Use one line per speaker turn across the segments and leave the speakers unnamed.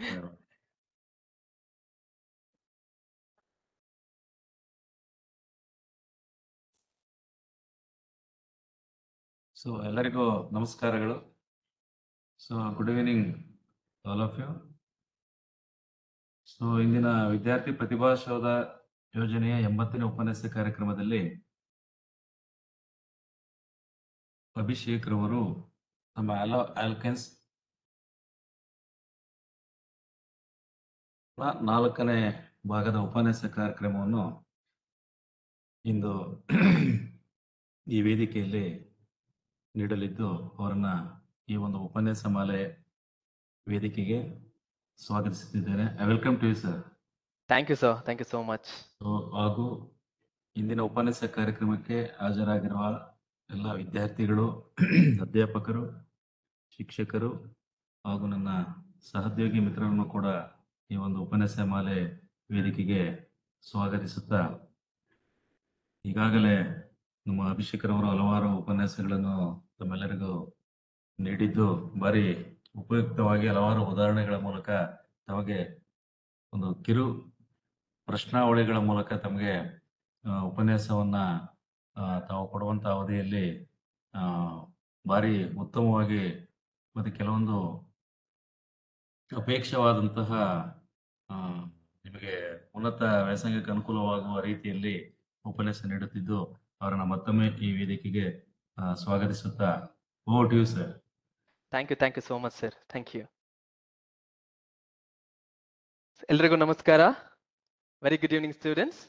So ಎಲ್ಲರಿಗೂ ನಮಸ್ಕಾರಗಳು. So good evening all of you. So ಇಂದಿನ ವಿದ್ಯಾರ್ಥಿ ಪ್ರತಿಭಾಶೋಧ ಯೋಜನೆಯ 80ನೇ ಉಪನ್ಯಾಸ ಕಾರ್ಯಕ್ರಮದಲ್ಲಿ ಅಭಿಷೇಕ್ ರವರು ನಮ್ಮ ಹ್ಯಾಲೋ ಆಲ್ಕೆನ್ಸ್ 4ನೇ ಭಾಗದ ಉಪನ್ಯಾಸ ಕಾರ್ಯಕ್ರಮವನ್ನು ಇಂದು ಈ ವೇದಿಕೆಯಲ್ಲಿ ನೀಡಲಿದ್ದು ಅವರನ್ನ ಈ ಒಂದು ಉಪನ್ಯಾಸ ಮಾಲೆ ವೇದಿಕೆಗೆ ಸ್ವಾಗತಿಸುತ್ತಿದ್ದೇನೆ. I welcome to you sir.
Thank you sir, thank you so much.
ಹಾಗೂ ಇಂದಿನ ಉಪನ್ಯಾಸ ಕಾರ್ಯಕ್ರಮಕ್ಕೆ ಹಾಜರಾಗಿರುವ ಎಲ್ಲ ವಿದ್ಯಾರ್ಥಿಗಳು, ಅಧ್ಯಾಪಕರು, ಶಿಕ್ಷಕರು ಹಾಗೂ ನನ್ನ ಸಹೋದ್ಯೋಗಿ ಮಿತ್ರರನ್ನು ಕೂಡ ಈ ಒಂದು ಉಪನ್ಯಾಸ ಮಾಲೆ ವೇದಿಕೆಗೆ ಸ್ವಾಗತಿಸುತ್ತಾ, ಈಗಾಗಲೇ ನಮ್ಮ ಅಭಿಷೇಕರವರು ಹಲವಾರು ಉಪನ್ಯಾಸಗಳನ್ನು ತಮ್ಮೆಲ್ಲರಿಗೂ ನೀಡಿದ್ದು ಭಾರಿ ಉಪಯುಕ್ತವಾಗಿ ಹಲವಾರು ಉದಾಹರಣೆಗಳ ಮೂಲಕ ತಮಗೆ ಒಂದು ಕಿರು ಪ್ರಶ್ನಾವಳಿಗಳ ಮೂಲಕ ತಮಗೆ ಉಪನ್ಯಾಸವನ್ನ ತಾವು ಕೊಡುವಂತ ಅವಧಿಯಲ್ಲಿ ಭಾರಿ ಉತ್ತಮವಾಗಿ ಮತ್ತೆ ಕೆಲವೊಂದು ಅಪೇಕ್ಷವಾದಂತಹ ನಿಮಗೆ ಉನ್ನತ ವ್ಯಾಸಂಗಕ್ಕೆ ಅನುಕೂಲವಾಗುವ ರೀತಿಯಲ್ಲಿ ಉಪನ್ಯಾಸ ನೀಡುತ್ತಿದ್ದು ಅವರನ್ನ ಮತ್ತೊಮ್ಮೆ ಈ ವೇದಿಕೆಗೆ ಸ್ವಾಗತಿಸುತ್ತಾ, over to you sir.
Thank you so much sir, thank you. ಎಲ್ರಿಗೂ ನಮಸ್ಕಾರ. Very good evening students.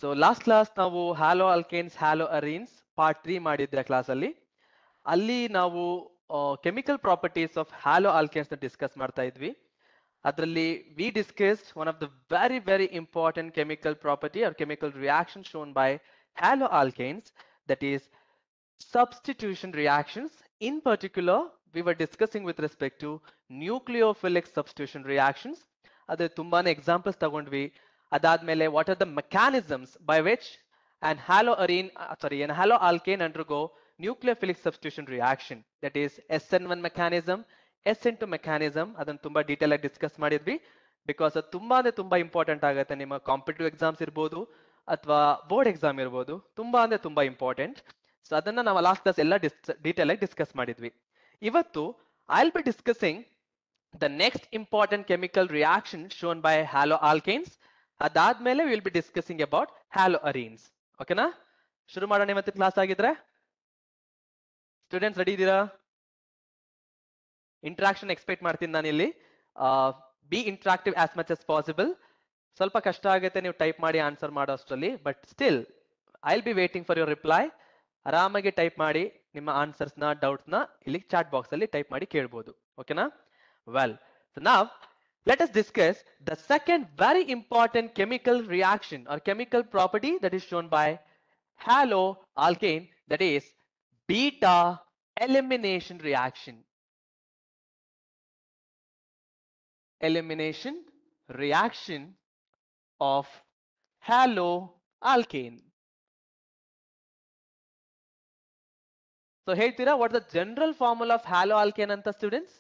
So last class ನಾವು haloalkanes, haloarenes part 3 ಮಾಡಿದ್ರೆ ಕ್ಲಾಸ್ ಅಲ್ಲಿ ನಾವು chemical properties of haloalkanes ನ ಡಿಸ್ಕಸ್ ಮಾಡ್ತಾ ಇದ್ವಿ. ಅದರಲ್ಲಿ we discussed one of the very important chemical property or chemical reaction shown by haloalkanes, that is substitution reactions. In particular, we were discussing with respect to nucleophilic substitution reactions. Adre tumbane examples tagondvi. Adadmele, what are the mechanisms by which an haloalkane undergo nucleophilic substitution reaction? That is SN1 mechanism, SN2 mechanism. Adan tumba detail ಆಗಿ discuss ಮಾಡಿದ್ವಿ. Because ಅದು ತುಂಬಾ important ಆಗುತ್ತೆ ನಿಮ್ಮ competitive exams ಇರ್ಬೋದು ಅಥವಾ board exam ಇರ್ಬೋದು. ತುಂಬಾ ಇಂಪಾರ್ಟೆಂಟ್. ಸೊ ಅದನ್ನ ನಾವು ಲಾಸ್ಟ್ ಕ್ಲಾಸ್ ಎಲ್ಲ ಡೀಟೇಲ್ ಆಗಿ ಡಿಸ್ಕಸ್ ಮಾಡಿದ್ವಿ. ಇವತ್ತು I will be discussing the next important chemical reaction shown by haloalkanes. ಅದಾದ್ಮೇಲೆ will be discussing about haloarenes. ಓಕೆನಾ? ಶುರು ಮಾಡೋಣ ಇವತ್ತು ಕ್ಲಾಸ್ ಆಗಿದ್ರೆ. ಸ್ಟೂಡೆಂಟ್ಸ್ ರೆಡಿ ಇದ್ದೀರಾ? ಇಂಟ್ರಾಕ್ಷನ್ ಎಕ್ಸ್ಪೆಕ್ಟ್ ಮಾಡ್ತೀನಿ ನಾನು ಇಲ್ಲಿ. Be interactive as much as possible. ಸ್ವಲ್ಪ ಕಷ್ಟ ಆಗುತ್ತೆ ನೀವು ಟೈಪ್ ಮಾಡಿ ಆನ್ಸರ್ ಮಾಡೋ ಅಷ್ಟರಲ್ಲಿ, but still I will be waiting for your reply. ಆರಾಮಾಗಿ ಟೈಪ್ ಮಾಡಿ ನಿಮ್ಮ ಆನ್ಸರ್ಸ್ ನ, ಡೌಟ್ಸ್ ನ ಇಲ್ಲಿ ಚಾಟ್ ಬಾಕ್ಸ್ ಅಲ್ಲಿ ಟೈಪ್ ಮಾಡಿ ಕೇಳಬಹುದು. ಓಕೆನಾ? ವೆಲ್, ಸೊ ನಾವ್ let us discuss the second very important chemical reaction or chemical property that is shown by haloalkane, that is beta elimination reaction. Elimination reaction of haloalkane. So ಹೇಳ್ತೀರಾ what is the general formula of haloalkane ಅಂತ students?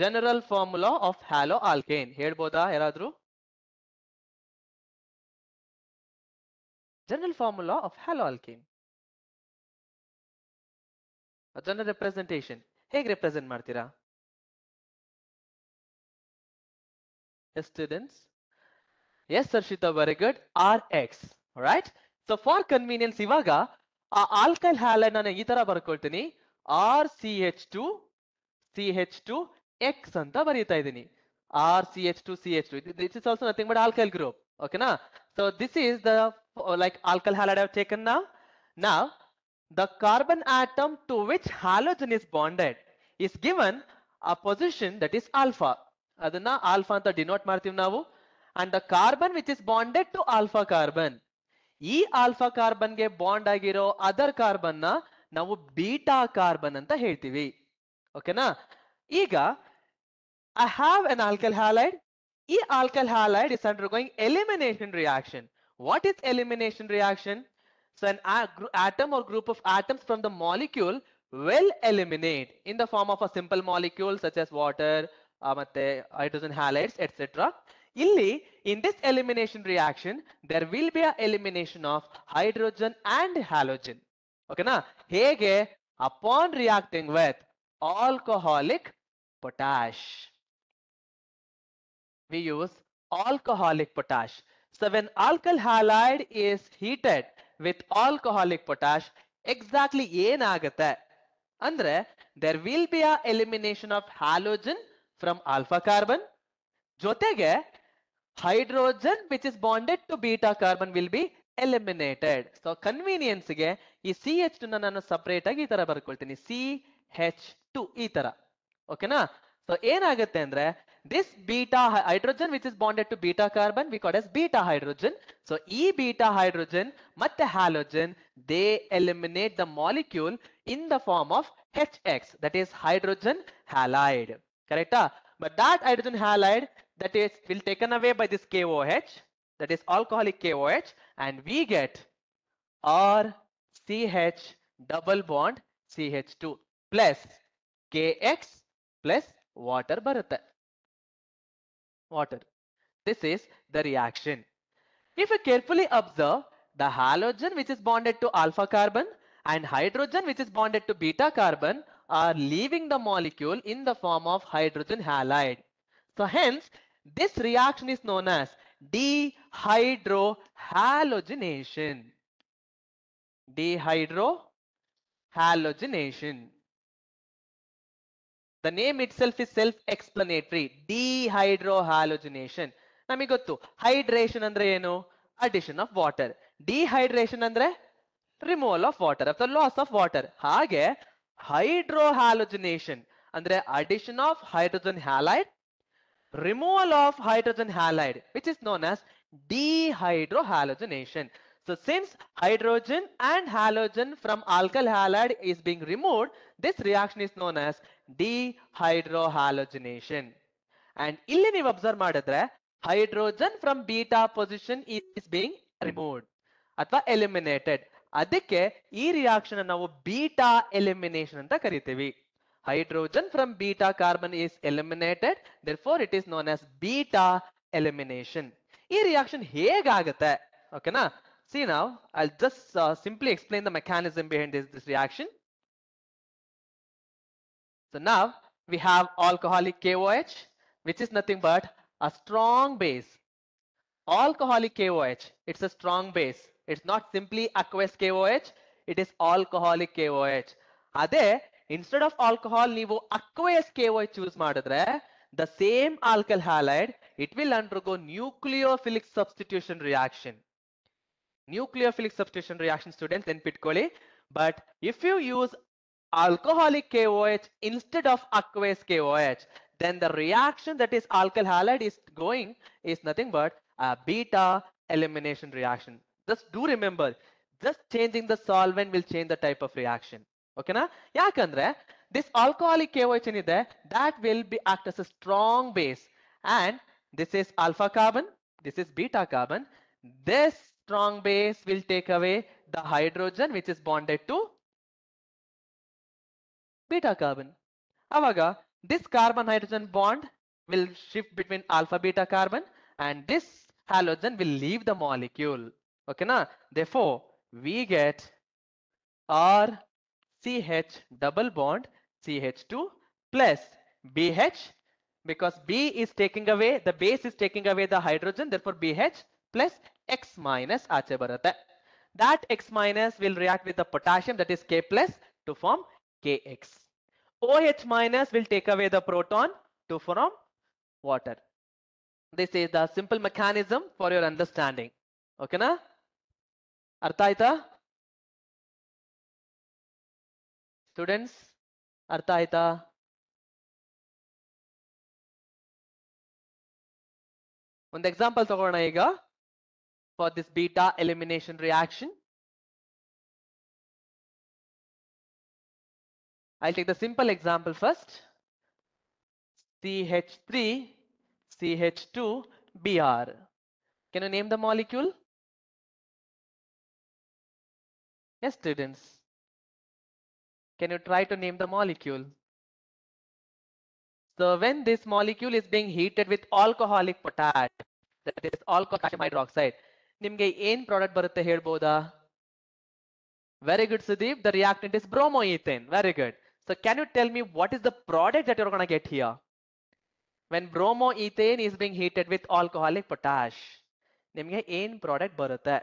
General formula of haloalkane ಹೇಳ್ಬೋದಾ ಯಾರಾದ್ರೂ? General formula of haloalkane. ಅದನ್ನ representation ಹೇಗೆ represent ಮಾಡ್ತೀರಾ? Yes students? Yes Sarshita, very good. Rx. All right? So for convenience ಇವಾಗ ಆ alkyl halide ನಾನು ಈ ತರ ಬರ್ಕೊಳ್ತೀನಿ, RCH2 CH2 X ಅಂತ ಬರೀತಾ ಇದ್ದೀನಿ. RCH2CH2. This is also nothing but alkyl group. Okay na? So this is the like alkyl halide I have taken now. Now the carbon atom to which halogen is bonded is given a position that is alpha. Adana alpha anta denote ಮಾಡ್ತೀವಿ ನಾವು. And the carbon which is bonded to alpha carbon, ಈ alpha carbon ಗೆ bond ಆಗಿರೋ other carbon ನ ನಾವು beta carbon ಅಂತ ಹೇಳ್ತೀವಿ. ಓಕೆನಾ? ಈಗ I have an alkyl halide. E alkyl halide is undergoing elimination reaction. What is elimination reaction? So an atom or group of atoms from the molecule will eliminate in the form of a simple molecule such as water ಮತ್ತೆ hydrogen halides etc. ಇಲ್ಲಿ in this elimination reaction there will be a elimination of hydrogen and halogen. ಓಕೆನಾ? ಹೇಗೆ? upon reacting with alcoholic potash. We use alcoholic potash. So when alkyl halide is heated with alcoholic potash, exactly ಏನಾಗುತ್ತೆ ಅಂದ್ರೆ there will be a elimination of halogen from alpha carbon, ಜೊತೆಗೆ hydrogen which is bonded to beta carbon will be eliminated. So convenience ಗೆ ಈ CH2 ನಾನು separate ಆಗಿ ಈ ತರ ಬರ್ಕೊಳ್ತೀನಿ, CH2 ಈ ತರ. ಓಕೆನಾ? ಸೊ ಏನಾಗುತ್ತೆ ಅಂದ್ರೆ this beta hydrogen which is bonded to beta carbon we call as beta hydrogen. So ಈ beta hydrogen ಮತ್ತೆ halogen they eliminate the molecule in the form of HX, that is hydrogen halide. Correct? But that hydrogen halide that is will taken away by this KOH, that is alcoholic KOH, and we get RCH double bond CH2 plus KX plus water ಬರುತ್ತೆ. Water. This is the reaction. If you carefully observe, the halogen which is bonded to alpha carbon and hydrogen which is bonded to beta carbon are leaving the molecule in the form of hydrogen halide. So hence this reaction is known as dehydrohalogenation. Dehydrohalogenation. The name itself is self-explanatory. Dehydrohalogenation. ನಮಗೆ ಗೊತ್ತು hydration ಅಂದ್ರೆ ಏನು? Addition of water. Dehydration ಅಂದ್ರೆ removal of water ಅಥವಾ loss of water. ಹಾಗೆ ಹೈಡ್ರೋಹ್ಯಾಲೋಜಿನೇಷನ್ ಅಂದ್ರೆ addition of hydrogen halide, removal of hydrogen halide, which is known as dehydrohalogenation. So since hydrogen and halogen from alkyl halide is being removed, this reaction is known as dehydrohalogenation. And ಇಲ್ಲಿ ನೀವು observe ಮಾಡಿದ್ರೆ hydrogen from beta position is being removed ಅಥವಾ eliminated. ಅದಕ್ಕೆ ಈ reaction ನಾವು beta elimination ಅಂತ ಕರಿತೀವಿ. Hydrogen from beta carbon is eliminated, therefore it is known as beta elimination. ಈ reaction ಹೇಗಾಗುತ್ತೆ? ಓಕೆನಾ? See now, I'll just simply explain the mechanism behind this reaction. So now we have alcoholic KOH, which is nothing but a strong base. Alcoholic KOH, it's a strong base. It's not simply aqueous KOH, it is alcoholic KOH. ಅದೇ instead of alcohol ನೀವು aqueous KOH choose ಮಾಡಿದ್ರೆ the same alkyl halide it will undergo nucleophilic substitution reaction. Nucleophilic substitution reaction students ನೆನ್ಪಿಟ್ಕೊಳ್ಳಿ. But if you use alcoholic KOH instead of aqueous KOH, then the reaction that is alkyl halide is going is nothing but a beta elimination reaction. Just do remember, just changing the solvent will change the type of reaction. ಓಕೆನಾ? ಯಾಕಂದ್ರೆ this alcoholic KOH ಏನಿದೆ that will be act as a strong base, and this is alpha carbon, this is beta carbon. This strong base will take away the hydrogen which is bonded to beta carbon. ಅವಾಗ this carbon hydrogen bond will shift between alpha beta carbon and this halogen will leave the molecule. ಓಕೆನಾ? Therefore we get RCH double bond CH2 plus BH, because B is taking away, the base is taking away the hydrogen, therefore BH plus X minus ಆಚೆ ಬರುತ್ತೆ. That X minus will react with the potassium, that is K plus, to form KX. OH minus will take away the proton to form water. This is the simple mechanism for your understanding. ಓಕೆನಾ? ಅರ್ಥ ಆಯ್ತಾ students? ಅರ್ಥ ಆಯ್ತಾ? ಒಂದು example ತಗೋಣ ಈಗ for this beta elimination reaction. I'll take the simple example first. CH3 CH2 Br. Can you name the molecule? Yes, students. Can you try to name the molecule? So when this molecule is being heated with alcoholic potash, that is alcohol calcium hydroxide, ನಿಮ್ಗೆ ಏನ್ product ಬರುತ್ತೆ ಹೇಳ್ಬೋದಾ? Very good, Sudeep. The reactant is bromoethane. Very good. So can you tell me what is the product that you're going to get here? When bromoethane is being heated with alcoholic potash, ನಿಮ್ಗೆ ಏನ್ product ಬರುತ್ತೆ?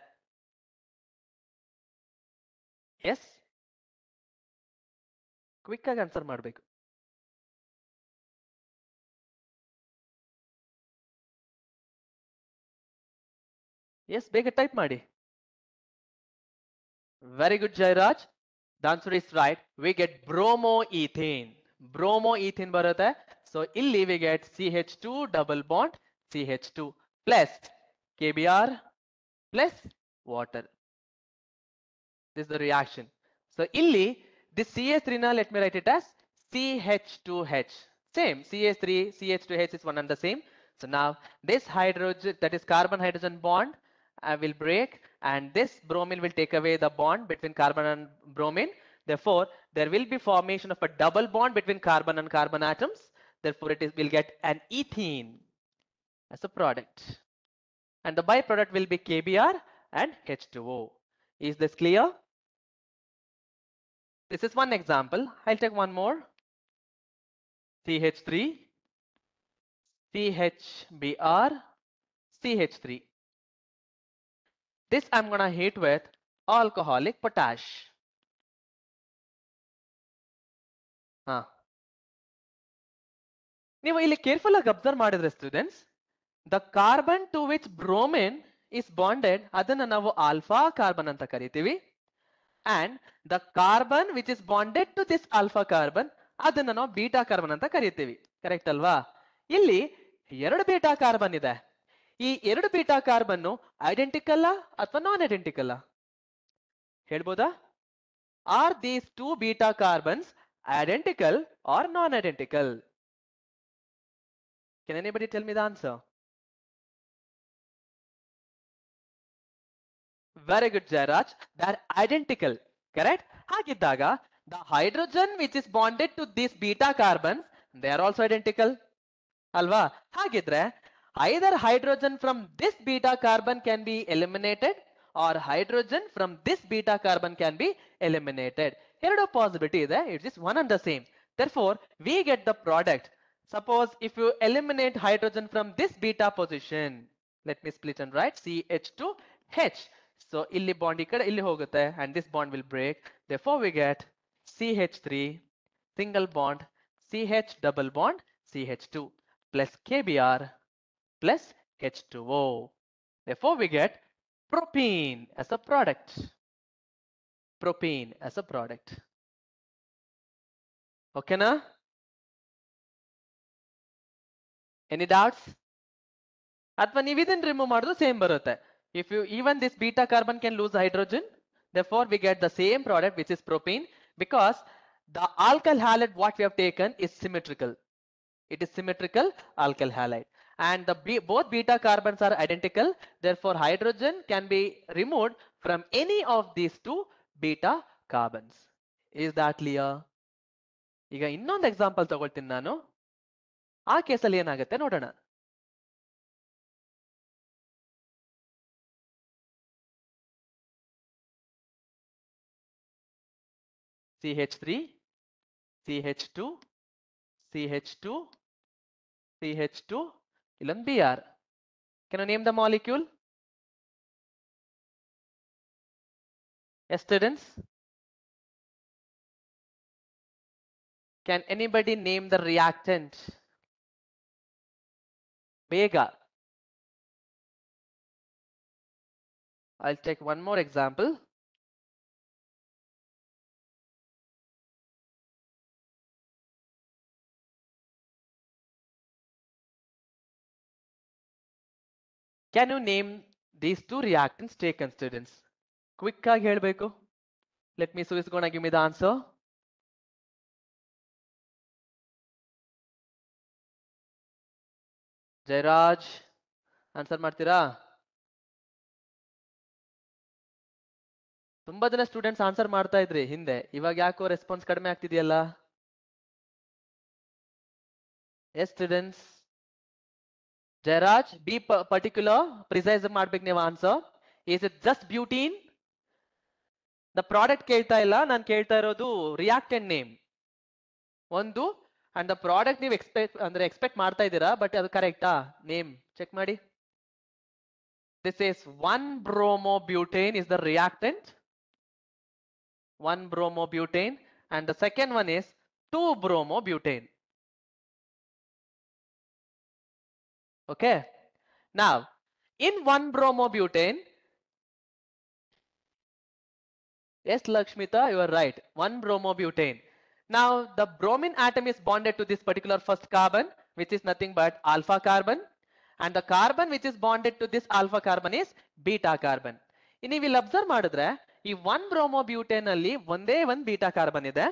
Yes? Quick ಆಗಿ answer ಮಾಡಬೇಕು. S, ಬೇಗ type ಮಾಡಿ. Very good, Jairaj. The answer is right. We get bromoethane. Bromoethane ಬರುತ್ತೆ. So ಇಲ್ಲಿ we get CH2 double bond CH2 plus KBr plus water. This is the reaction. So illi this CH3 now let me write it as CH2H. Same CH3 CH2H is one and the same. So now this hydrogen, that is carbon hydrogen bond, will break, and this bromine will take away the bond between carbon and bromine. Therefore there will be formation of a double bond between carbon and carbon atoms. Therefore it will get an ethene as a product, and the byproduct will be KBr and H2O. Is this clear? This is one example. I'll take one more. CH3, CHBr, CH3. This I'm gonna heat with alcoholic potash. ನೀವು ಇಲ್ಲಿ careful ಆಗಿ observe ಮಾಡಿದ್ರೆ students, the carbon to which bromine is bonded ಅದನ್ನ ನಾವು alpha carbon ಅಂತ ಕರಿತೀವಿ, and the carbon which is bonded to this alpha carbon ಅದನ್ನ ನಾವು beta carbon ಅಂತ ಕರಿತೀವಿ. ಕರೆಕ್ಟ್ ಅಲ್ವಾ? ಇಲ್ಲಿ ಎರಡು ಬೀಟಾ ಕಾರ್ಬನ್ ಇದೆ. ಈ ಎರಡು ಬೀಟಾ ಕಾರ್ಬನ್ ಐಡೆಂಟಿಕಲ್ ಅಥವಾ ನಾನ್ ಐಡೆಂಟಿಕಲ್ ಹೇಳ್ಬೋದಾ? Are these two beta carbons identical or non identical? Can anybody tell me the answer? Very good, Jairaj. They are identical. Correct? ಹಾಗಿದ್ದಾಗ the hydrogen which is bonded to these beta carbons, they are also identical. ಅಲ್ವಾ? ಹಾಗಿದ್ರೆ either hydrogen from this beta carbon can be eliminated or hydrogen from this beta carbon can be eliminated. ಎರಡು possibility ಇದೆ. It is one and the same. Therefore, we get the product. Suppose if you eliminate hydrogen from this beta position, let me split and write CH2H. So illi bond ಈ ಕಡೆ ಇಲ್ಲಿ ಹೋಗುತ್ತೆ, and this bond will break. Therefore, we get CH3 single bond CH double bond CH2 plus KBr plus H2O. Therefore, we get propene as a product. Propene as a product. Okay, na? Any doubts? ಅಥವಾ ನೀವು ಇದನ್ನ remove ಮಾಡಿದ್ರು same ಬರುತ್ತೆ. If you even this beta carbon can lose hydrogen, therefore we get the same product which is propene, because the alkyl halide what we have taken is symmetrical. It is symmetrical alkyl halide, and the both beta carbons are identical. Therefore hydrogen can be removed from any of these two beta carbons. Is that clear? ಈಗ ಇನ್ನೊಂದು example ತಗೊಳ್ತೀನಿ ನಾನು. ಆ ಕೇಸಲ್ಲಿ ಏನಾಗುತ್ತೆ ನೋಡೋಣ. CH3, CH2, CH2, CH2, ಇಲ್ಲೊಂದು Br. Can you name the molecule? Yes, students? Can anybody name the reactant? Bega. I'll take one more example. Can you name these two reactants taken, students? Quick ಆಗಿ ಹೇಳಬೇಕು. Let me, so is going to give me the answer. Jairaj, answer ಮಾಡ್ತೀರಾ? ತುಂಬಾ ಜನ students answer ಮಾಡ್ತಾ ಇದ್ರಿ ಹಿಂದೆ, ಇವಾಗ ಯಾಕೋ ರೆಸ್ಪಾನ್ಸ್ ಕಡಿಮೆ ಆಗ್ತಿದೆಯಲ್ಲ? Yes, students. Jairaj, be particular, precise ಮಾಡ್ಬೇಕು ನೀವು answer. Is it just butene? The product ಕೇಳ್ತಾ ಇಲ್ಲ, ನಾನು ಕೇಳ್ತಾ ಇರೋದು ರಿಯಾಕ್ಟೆಂಟ್ ನೇಮ್ ಒಂದು, ಅಂಡ್ ದ ಪ್ರಾಡಕ್ಟ್ ನೀವು ಎಕ್ಸ್ಪೆಕ್ಟ್ ಮಾಡ್ತಾ ಇದ್ದೀರಾ, ಬಟ್ ಅದು ಕರೆಕ್ಟಾ ನೇಮ್ ಚೆಕ್ ಮಾಡಿ. This is 1-bromobutane is the reactant. 1-bromobutane, and the second one is 2-bromobutane. Okay. Now, in 1-bromobutane, yes, Lakshmita, you are right. 1-bromobutane. Now, the bromine atom is bonded to this particular first carbon, which is nothing but alpha carbon. And the carbon which is bonded to this alpha carbon is beta carbon. ನೀವು ಇಲ್ಲಿ observe ಮಾಡಿದ್ರೆ ಈ 1-bromobutane ಅಲ್ಲಿ ಒಂದೇ ಒಂದು beta carbon ಇದೆ.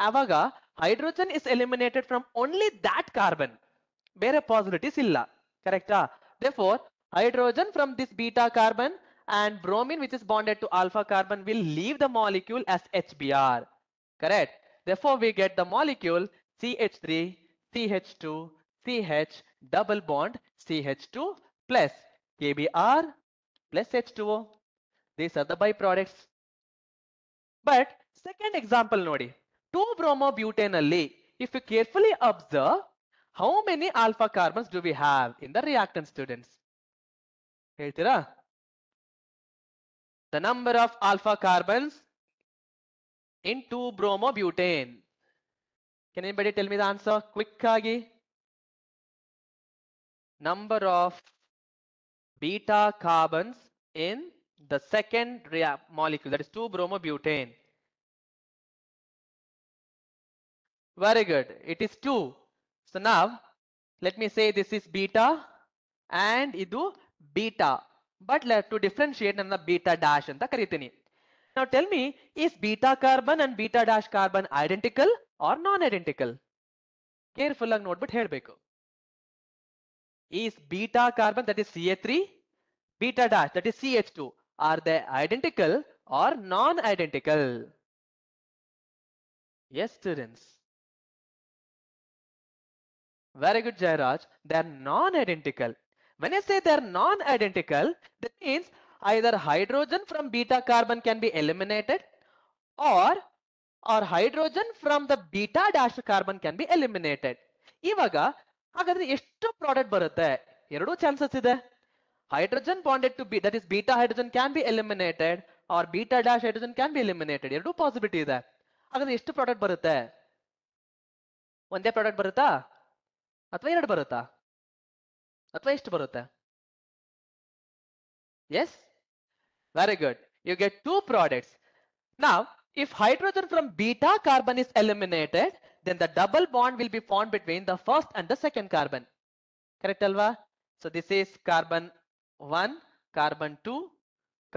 ಆವಾಗ hydrogen is eliminated from only that carbon, ಬೇರೆ ಪಾಸಿಬಿಲಿಟೀಸ್ ಇಲ್ಲ. ಕರೆಕ್ಟಾ? Therefore, hydrogen from this beta carbon and bromine which is bonded to alpha carbon will leave the molecule as HBr. Correct? Therefore, we get the molecule CH3, CH2, CH double bond CH2 plus KBr plus H2O. These are the byproducts. But second example nodi, 2-bromobutane alli, if you carefully observe, how many alpha carbons do we have in the reactant, students? ಹೇಳ್ತೀರಾ? The number of alpha carbons in 2-bromobutane. Can anybody tell me the answer quick agi? Number of beta carbons in the second molecule, that is 2-bromobutane. Very good. It is 2. So now let me say this is beta and idu beta, but let to differentiate nanna beta dash anta karitini. Now tell me, is beta carbon and beta dash carbon identical or non-identical? Careful agi nodbiಟ್ಟು ಹೇಳಬೇಕು. Is beta carbon, that is CH3, beta dash, that is CH2, are they identical or non-identical? Yes, students. Very good, Jairaj. They are non-identical. When I say they are non-identical, that means either hydrogen from beta carbon can be eliminated, or hydrogen from the beta dash carbon can be eliminated. ಇವಾಗ ಹಾಗಾದ್ರೆ ಎಷ್ಟು product ಬರುತ್ತೆ? ಎರಡು chances ಇದೆ. Hydrogen bonded to B, that is beta hydrogen can be eliminated, or beta dash hydrogen can be eliminated. ಎರಡು possibility ಇದೆ. ಹಾಗಾದ್ರೆ ಎಷ್ಟು ಪ್ರಾಡಕ್ಟ್ ಬರುತ್ತೆ? ಒಂದೇ ಪ್ರಾಡಕ್ಟ್ ಬರುತ್ತಾ ಅಥವಾ ಎರಡು ಬರುತ್ತಾ ಅಥವಾ ಎಷ್ಟು ಬರುತ್ತೆ? Yes, very good. You get two products. Now, if hydrogen from beta carbon is eliminated, then the double bond will be formed between the first and the second carbon. Correct alva? So this is carbon 1, carbon 2,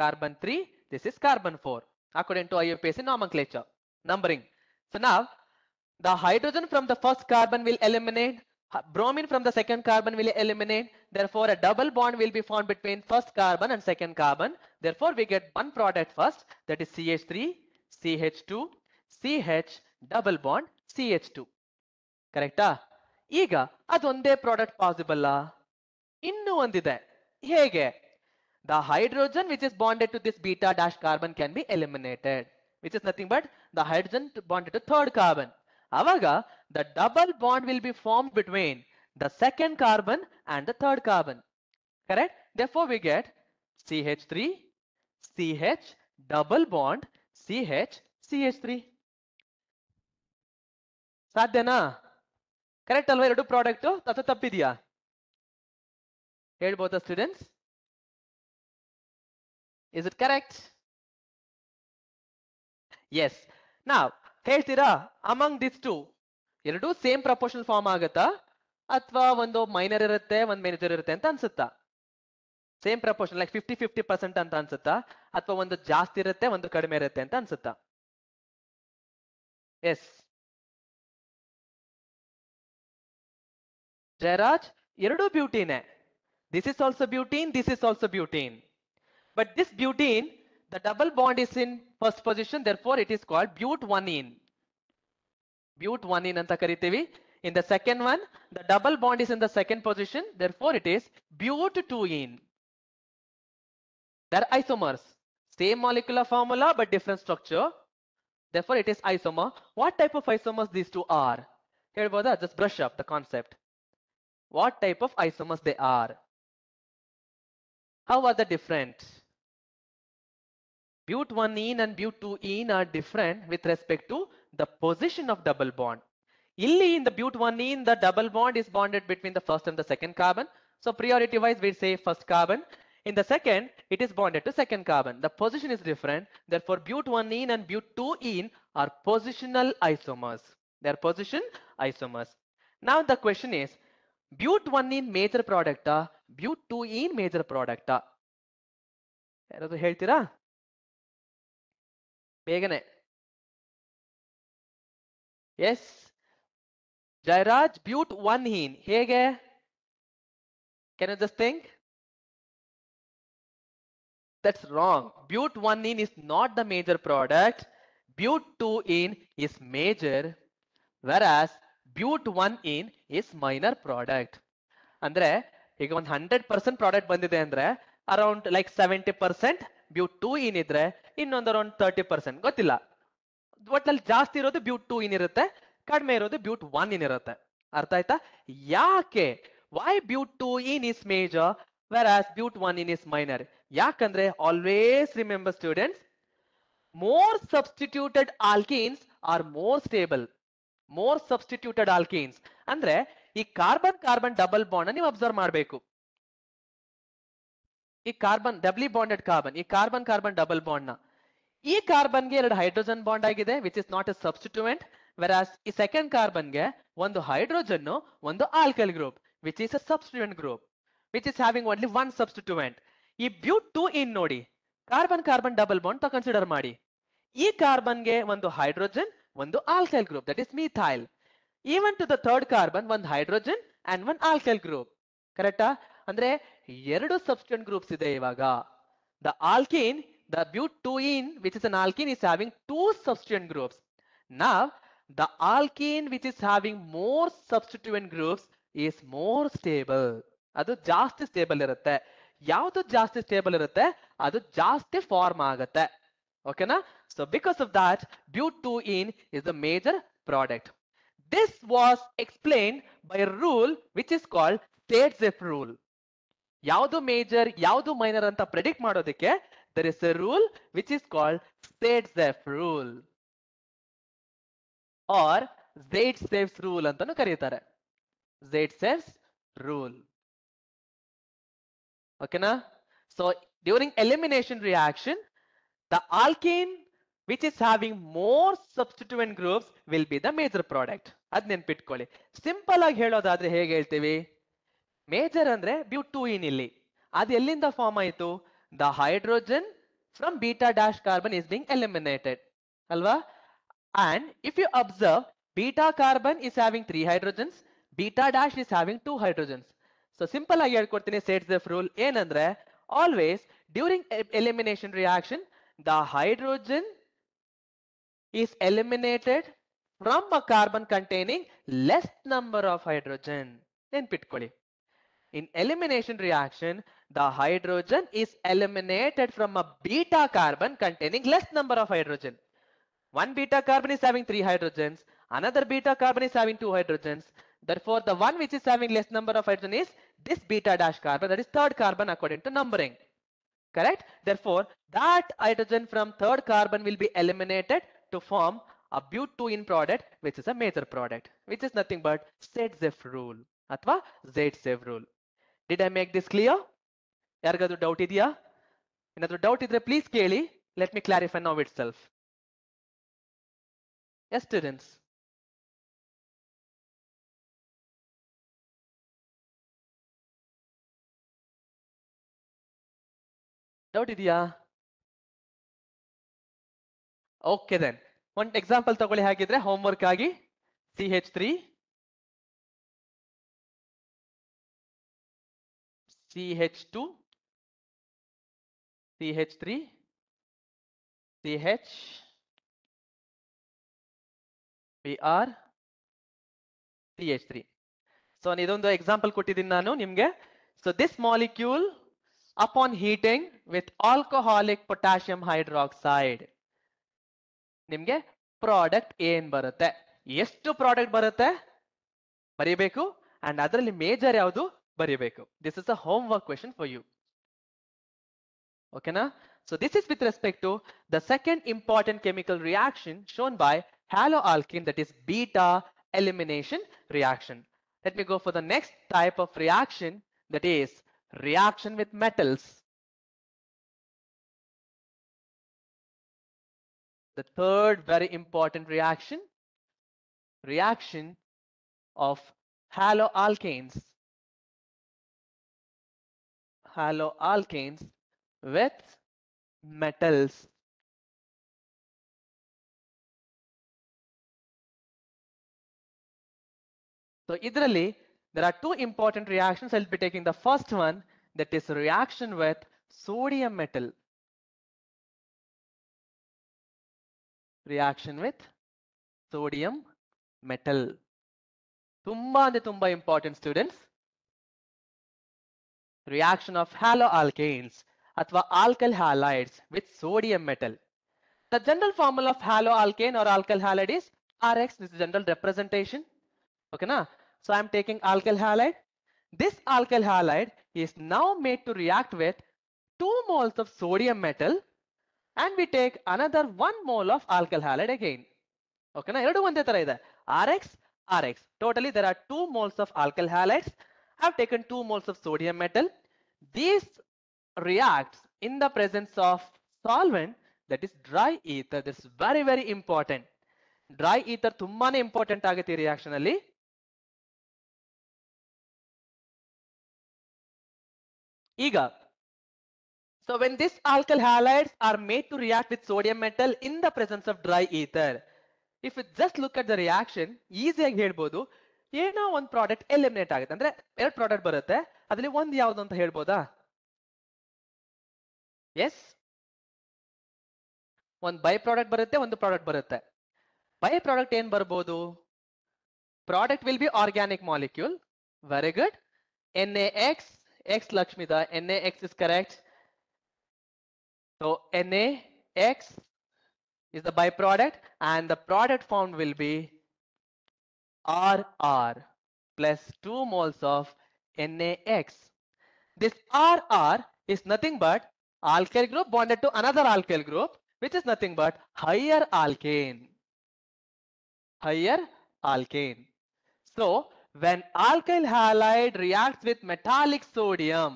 carbon 3, this is carbon 4 according to IUPAC nomenclature numbering. So now the hydrogen from the first carbon will eliminate, bromine from the second carbon will eliminate, therefore a double bond will be formed between first carbon and second carbon. Therefore we get one product first, that is CH3, CH2, CH double bond CH2. ಕರೆಕ್ಟಾ? ಈಗ ಅದೊಂದೇ product possible? ಇನ್ನೂ ಒಂದಿದೆ. ಹೇಗೆ? The hydrogen which is bonded to this beta dash carbon can be eliminated, which is nothing but the hydrogen bonded to third carbon. Avaga the double bond will be formed between the second carbon and the third carbon. Correct? Therefore we get CH3, CH double bond CH CH3. ಸಾಧ್ಯನಾ? Correct ಅಲ್ವಾ ಎರಡು product ಅಥವಾ ತಪ್ಪಿದೆಯಾ? ಹೇಳ್ಬೋದಾ students? Is it correct? Yes. Now ಹೇಳ್ತೀರಾ among these two ಎರಡು same proportional form ಆಗುತ್ತಾ ಅಥವಾ ಒಂದು ಮೈನರ್ ಇರುತ್ತೆ ಒಂದು ಮೇಜರ್ ಇರುತ್ತೆ ಅಂತ ಅನ್ಸುತ್ತಾ? ಸೇಮ್ ಪ್ರಪೋರ್ಷನ್ ಲೈಕ್ 50-50% ಅಂತ ಅನ್ಸುತ್ತಾ ಅಥವಾ ಒಂದು ಜಾಸ್ತಿ ಇರುತ್ತೆ ಒಂದು ಕಡಿಮೆ ಇರುತ್ತೆ ಅಂತ ಅನ್ಸುತ್ತಾ? ಎಸ್ ಜಯರಾಜ್, ಎರಡು ಬ್ಯೂಟೀನೆ. This is also butene, this is also butene. But this butene, the double bond is in first position, therefore it is called but-1-ene. But-1-ene anta ಕರಿತೀವಿ. In the second one, the double bond is in the second position. Therefore, it is but2ene. They're isomers. Same molecular formula, but different structure. Therefore, it is isomer. What type of isomers these two are? Here, just brush up the concept. What type of isomers they are? How are they different? But1ene and but2ene are different with respect to the position of double bond. Illi in the but1ene, the double bond is bonded between the first and the second carbon. So priority wise, we say first carbon. In the second, it is bonded to second carbon. The position is different. Therefore, but1ene and but2ene are positional isomers. They are position isomers. Now the question is, but1ene major product, but2ene major product. ಯಾರಾದ್ರೂ ಹೇಳ್ತೀರಾ ಬೇಗನೆ? S Jayaraj, but1ene ಹೇಗೆ? Can you just think? That's wrong. But1ene is not the major product. But2ene is major, whereas but1ene is minor product. ಅಂದ್ರೆ ಈಗ ಒಂದು 100% product ಬಂದಿದೆ ಅಂದ್ರೆ around like 70% but2ene ಇದ್ರೆ ಇನ್ನೊಂದು ಅರೌಂಡ್ 30% ಗೊತ್ತಿಲ್ಲ. ಒಟ್ಟಲ್ಲಿ ಜಾಸ್ತಿ ಇರೋದು but2ene ಇರುತ್ತೆ, ಕಡಿಮೆ ಇರೋದು but1ene ಇರುತ್ತೆ. ಅರ್ಥ ಆಯ್ತಾ? ಯಾಕೆ? Why but2ene is major whereas but1ene is minor? ಯಾಕಂದ್ರೆ always remember students, more substituted alkenes are more stable. More substituted alkenes ಅಂದ್ರೆ ಈ ಕಾರ್ಬನ್ ಕಾರ್ಬನ್ ಡಬಲ್ ಬಾಂಡ್ ನೀವು ಅಬ್ಸರ್ವ್ ಮಾಡಬೇಕು. ಈ ಕಾರ್ಬನ್ ಡಬ್ಲಿ ಬಾಂಡೆಡ್ ಕಾರ್ಬನ್, ಈ ಕಾರ್ಬನ್ ಕಾರ್ಬನ್ ಡಬಲ್ ಬಾಂಡ್ ನ ಈ ಕಾರ್ಬನ್ಗೆ ಎರಡು ಹೈಡ್ರೋಜನ್ ಬಾಂಡ್ ಆಗಿದೆ, which is not a substituent. Whereas ಈ ಸೆಕೆಂಡ್ ಕಾರ್ಬನ್ಗೆ ಒಂದು ಹೈಡ್ರೋಜನ್ ಒಂದು alkyl group, which is a substituent group, which is having only one substituent. ಈ but2ene ನೋಡಿ, ಕಾರ್ಬನ್ ಕಾರ್ಬನ್ ಡಬಲ್ ಬಾಂಡ್ ತ ಕನ್ಸಿಡರ್ ಮಾಡಿ. ಈ ಕಾರ್ಬನ್ಗೆ ಒಂದು ಹೈಡ್ರೋಜನ್ ಒಂದು alkyl group, that is methyl. Even to the third carbon ಒಂದು hydrogen and one alkyl group. ಕರೆಕ್ಟಾ? ಅಂದ್ರೆ ಎರಡು ಸಬ್ಸ್ಟಿಟ್ಯೂಯೆಂಟ್ ಗ್ರೂಪ್ಸ್ ಇದೆ ಇವಾಗ. The alkene, the but2ene, which is an alkene, is having two substituent groups. Now, the alkene which is having more substituent groups is more stable. ಅದು ಜಾಸ್ತಿ stable ಇರುತ್ತೆ. ಯಾವುದು ಜಾಸ್ತಿ ಸ್ಟೇಬಲ್ ಇರುತ್ತೆ ಅದು ಜಾಸ್ತಿ ಫಾರ್ಮ್ ಆಗುತ್ತೆ. ಓಕೆನಾ? So because of that, but2ene is the major product. This was explained by a rule which is called Stainsef rule. ಯಾವುದು ಮೇಜರ್ ಯಾವುದು ಮೈನರ್ ಅಂತ ಪ್ರೆಡಿಕ್ಟ್ ಮಾಡೋದಕ್ಕೆ there is a rule which is called Stainsef rule or Zaitsev's rule ಅಂತಾನು ಕರೀತಾರೆ. Zaitsev's rule. ಓಕೆನಾ? So during elimination reaction, the alkene which is having more substituent groups will be the major product. ಅದ್ ನೆನ್ಪಿಟ್ಕೊಳ್ಳಿ. Simple ಆಗಿ ಹೇಳೋದಾದ್ರೆ ಹೇಗೆ ಹೇಳ್ತೀವಿ? Major ಅಂದ್ರೆ but2ene ಇಲ್ಲಿ. ಅದು ಎಲ್ಲಿಂದ ಫಾರ್ಮ್ ಆಯಿತು? The hydrogen from beta dash carbon is being eliminated. Alva? And if you observe, beta carbon is having 3 hydrogens, beta dash is having 2 hydrogens. So simple ಆಗಿ ಹೇಳ್ಕೊಡ್ತೀನಿ Stainsef rule ಏನಂದ್ರೆ, always during elimination reaction, the hydrogen is eliminated from a carbon containing less number of hydrogen. ನೆನ್ಪಿಟ್ಕೊಳ್ಳಿ. In elimination reaction, the hydrogen is eliminated from a beta carbon containing less number of hydrogen. One beta carbon is having 3 hydrogens, another beta carbon is having 2 hydrogens. Therefore, the one which is having less number of hydrogen is this beta dash carbon, that is third carbon according to numbering. Correct? Therefore, that hydrogen from third carbon will be eliminated to form a but2ene product, which is a major product, which is nothing but Stainsef rule ಅಥವಾ Zaitsef rule. Did I make this clear? ಯಾರಿಗಾದ್ರೂ doubt ಇದೆಯಾ? ಏನಾದ್ರೂ doubt ಇದ್ರೆ please ಕೇಳಿ. Let me clarify now itself. Yes students? Doubt ಇದೆಯಾ? Okay then ಒಂದು example ತಗೊಳ್ಳಿ ಹಾಗಿದ್ರೆ ಹೋಮ್ವರ್ಕ್ ಆಗಿ. CH3 CH2 CH3 CH Br CH3. So ಇದೊಂದು ಎಕ್ಸಾಂಪಲ್ ಕೊಟ್ಟಿದ್ದೀನಿ ನಾನು ನಿಮ್ಗೆ. So this molecule upon heating with alcoholic potassium hydroxide, ನಿಮ್ಗೆ ಪ್ರಾಡಕ್ಟ್ ಏನ್ ಬರುತ್ತೆ, ಎಷ್ಟು ಪ್ರಾಡಕ್ಟ್ ಬರುತ್ತೆ ಬರೀಬೇಕು, ಅಂಡ್ ಅದರಲ್ಲಿ ಮೇಜರ್ ಯಾವುದು ಬರೀಬೇಕು. This is a homework question for you. ಓಕೆನಾ? So this is with respect to the second important chemical reaction shown by haloalkane, that is beta elimination reaction. Let me go for the next type of reaction, that is reaction with metals. The third very important reaction, reaction of haloalkanes. Haloalkanes with metals. So idralli there are two important reactions. I'll be taking the first one, that is reaction with sodium metal. Reaction with sodium metal. Tumba ande tumba important, students. Reaction of haloalkanes athwa alkyl halides with sodium metal. The general formula of haloalkane or alkyl halide is Rx. This is general representation. Okay na? So I am taking alkyl halide. This alkyl halide is now made to react with 2 moles of sodium metal, and we take another 1 mole of alkyl halide again. Okay na? Eradu onde ತರ ಇದೆ. Rx, Rx. Totally there are 2 moles of alkyl halides. I have taken 2 moles of sodium metal. These reacts in the presence of solvent, that is dry ether. This is very very important. Dry ether ತುಂಬಾನೇ important ಆಗುತ್ತೆ ಈ reaction ಅಲ್ಲಿ. ಈಗ so when these alkyl halides are made to react with sodium metal in the presence of dry ether, if you just look at the reaction, easy ಆಗಿ ಹೇಳ್ಬೋದು ಏನೋ ಒಂದು product eliminate ಆಗುತ್ತೆ. ಅಂದ್ರೆ ಎರಡು ಪ್ರಾಡಕ್ಟ್ ಬರುತ್ತೆ, ಅದರಲ್ಲಿ ಒಂದು ಯಾವುದು ಅಂತ ಹೇಳ್ಬೋದಾ? ಎಸ್, ಒಂದು ಬೈ ಪ್ರಾಡಕ್ಟ್ ಬರುತ್ತೆ, ಒಂದು ಪ್ರಾಡಕ್ಟ್ ಬರುತ್ತೆ. ಬೈ ಪ್ರಾಡಕ್ಟ್ ಏನ್ ಬರ್ಬೋದು? Product will be organic molecule. Very good. NaX, X Lakshmita, NaX is correct. So NaX is the byproduct, and the product formed will be RR plus 2 moles of NaX. This RR is nothing but alkyl group bonded to another alkyl group, which is nothing but higher alkane. Higher alkane. So when alkyl halide reacts with metallic sodium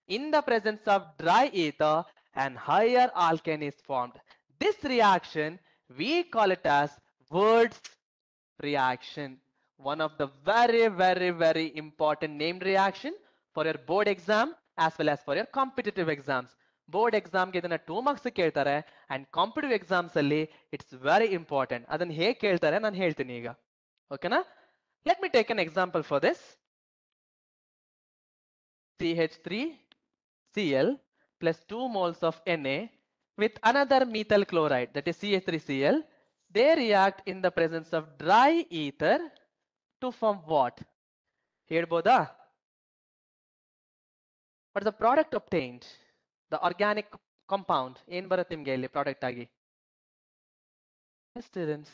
in the presence of dry ether, and higher alkane is formed. This reaction we call it as Wurtz reaction. One of the very very very important named reaction for your board exam as well as for your competitive exams. Board exam ಗೆ ಇದನ್ನ 2 marks ಕೇಳ್ತಾರೆ, and competitive exams ಅಲ್ಲಿ it's very important. ಅದನ್ನ ಹೇಗೆ ಕೇಳ್ತಾರೆ ನಾನು ಹೇಳ್ತೀನಿ ಈಗ. ಓಕೆನಾ? Let me take an example for this. CH3Cl plus 2 moles of Na with another methyl chloride, that is CH3Cl. They react in the presence of dry ether to form what? ಹೇಳ್ಬೋದಾ? What is the product obtained? The organic compound ಏನ್ ಬರುತ್ತೆ ನಿಮ್ಗೆ ಇಲ್ಲಿ product ಆಗಿ? Yes, students.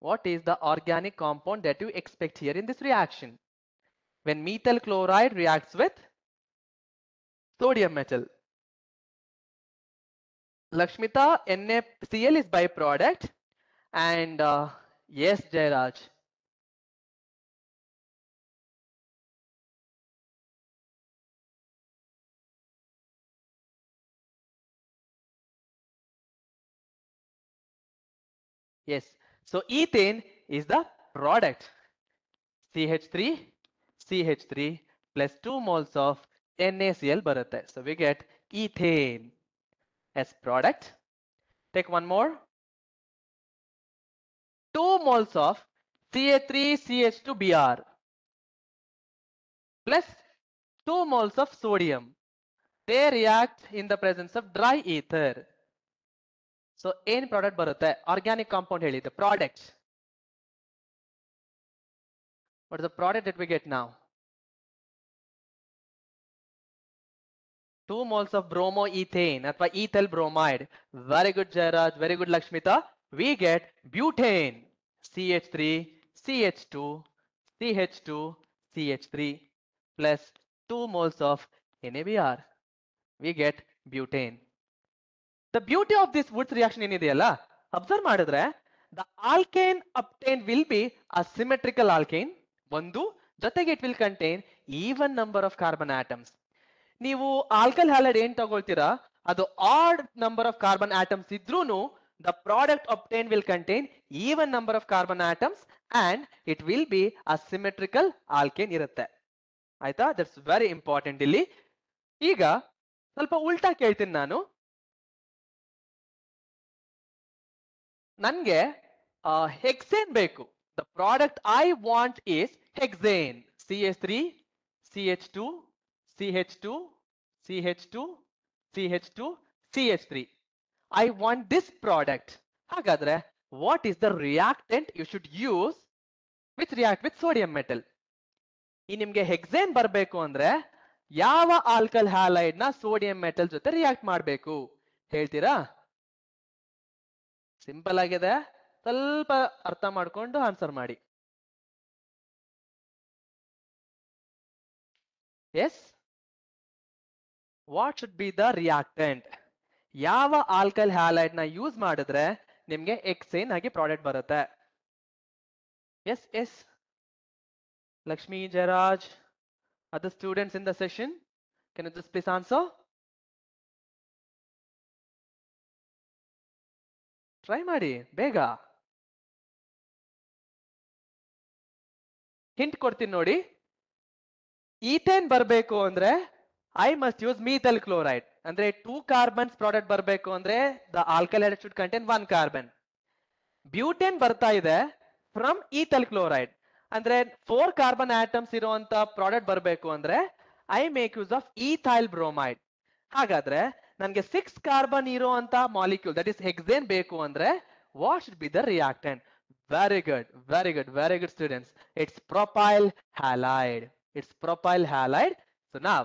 What is the organic compound that you expect here in this reaction? When methyl chloride reacts with sodium metal. Lakshmita, NaCl is byproduct, and yes, Jairaj. Yes, so ethane is the product. CH3 plus 2 moles of NaCl ಬರುತ್ತೆ. So we get ethane as product. Take one more. 2 moles of Ca3CH2Br plus 2 moles of sodium. They react in the presence of dry ether. So ಏನ್ product ಬರುತ್ತೆ? Organic compound ಹೇಳಿದ್ದೆ product. What is the product that we get now? 2 moles of bromoethane ಅಥವಾ ethyl bromide. Very good Jairaj, very good Lakshmita. We get butane, CH3, CH2, CH2, CH3 plus 2 moles of NaBr. We get butane. The beauty of this Woods reaction ಏನಿದೆಯಲ್ಲ, observe ಮಾಡಿದ್ರೆ the alkane obtained will be a symmetrical alkane. ಒಂದು ಜೊತೆಗೆ it will contain even number of carbon atoms. ನೀವು alkyl halide ಏನ್ ತಗೊಳ್ತೀರಾ ಅದು odd number of carbon atoms ಇದ್ರೂನು the product obtained will contain even number of carbon atoms and it will be a symmetrical alkane ಇರುತ್ತೆ. ಆಯ್ತಾ? That's very important. ಇಲ್ಲಿ ಈಗ ಸ್ವಲ್ಪ ಉಲ್ಟಾ ಕೇಳ್ತೀನಿ ನಾನು. ನನ್ಗೆ ಹೆಕ್ಸೇನ್ ಬೇಕು. The product I want is hexane. CH3, CH2, CH2, CH2, CH2, CH3. I want this product. ಹಾಗಾದ್ರೆ what is the reactant you should use which react with sodium metal? ಈ ನಿಮ್ಗೆ ಹೆಕ್ಸೇನ್ ಬರಬೇಕು ಅಂದ್ರೆ ಯಾವ ಆಲ್ಕಲ್ ಹ್ಯಾಲೈಡ್ ನ sodium metal ಜೊತೆ react ಮಾಡಬೇಕು ಹೇಳ್ತೀರಾ? ಸಿಂಪಲ್ ಆಗಿದೆ, ಸ್ವಲ್ಪ ಅರ್ಥ ಮಾಡ್ಕೊಂಡು ಆನ್ಸರ್ ಮಾಡಿ. Yes, what should be the reactant? ಯಾವ ಆಲ್ಕಲ್ ಹ್ಯಾಲೈಡ್ ನ ಯೂಸ್ ಮಾಡಿದ್ರೆ ನಿಮ್ಗೆ ಹೆಕ್ಸೇನ್ ಆಗಿ ಪ್ರಾಡಕ್ಟ್ ಬರುತ್ತೆ? Yes yes Lakshmi, Jairaj, other students in the session, can you just please answer? Try ಮಾಡಿ ಬೇಗ. ಹಿಂಟ್ ಕೊಡ್ತೀನಿ ನೋಡಿ. ಈಥೇನ್ ಬರಬೇಕು ಅಂದ್ರೆ I must use methyl chloride. ಅಂದ್ರೆ 2 ಕಾರ್ಬನ್ಸ್ ಪ್ರಾಡಕ್ಟ್ ಬರಬೇಕು ಅಂದ್ರೆ the alkyl halide should contain 1 carbon. Butane ಬರ್ತಾ ಇದೆ ಫ್ರಮ್ ಈಥೈಲ್ ಕ್ಲೋರೈಡ್. ಅಂದ್ರೆ 4 ಕಾರ್ಬನ್ ಆಟಮ್ಸ್ ಇರುವಂತ ಪ್ರಾಡಕ್ಟ್ ಬರಬೇಕು ಅಂದ್ರೆ I make use of ethyl bromide. ಹಾಗಾದ್ರೆ ನನಗೆ 6 ಕಾರ್ಬನ್ ಇರುವಂತ ಮಾಲಿಕ್ಯೂಲ್ ದಟ್ ಇಸ್ ಹೆಕ್ಸೇನ್ ಬೇಕು ಅಂದ್ರೆ what should be the reactant? Very good, very good, very good students. It's propyl halide. It's propyl halide. So now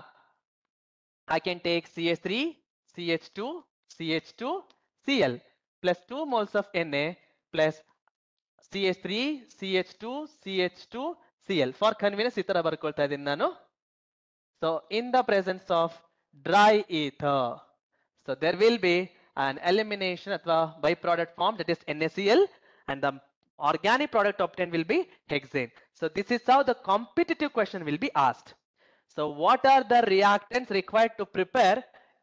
I can take CH3, CH2, CH2, Cl plus 2 moles of Na plus CH3, CH2, CH2, Cl. For convenience ಈ ತರ ಬರ್ಕೊಳ್ತಾ ಇದ್ದೀನಿ ನಾನು. So in the presence of dry ether, so there will be an elimination ಅಥವಾ byproduct form that is NaCl and the organic product obtained will be hexane. So this is how the competitive question will be asked. So what are the reactants required to prepare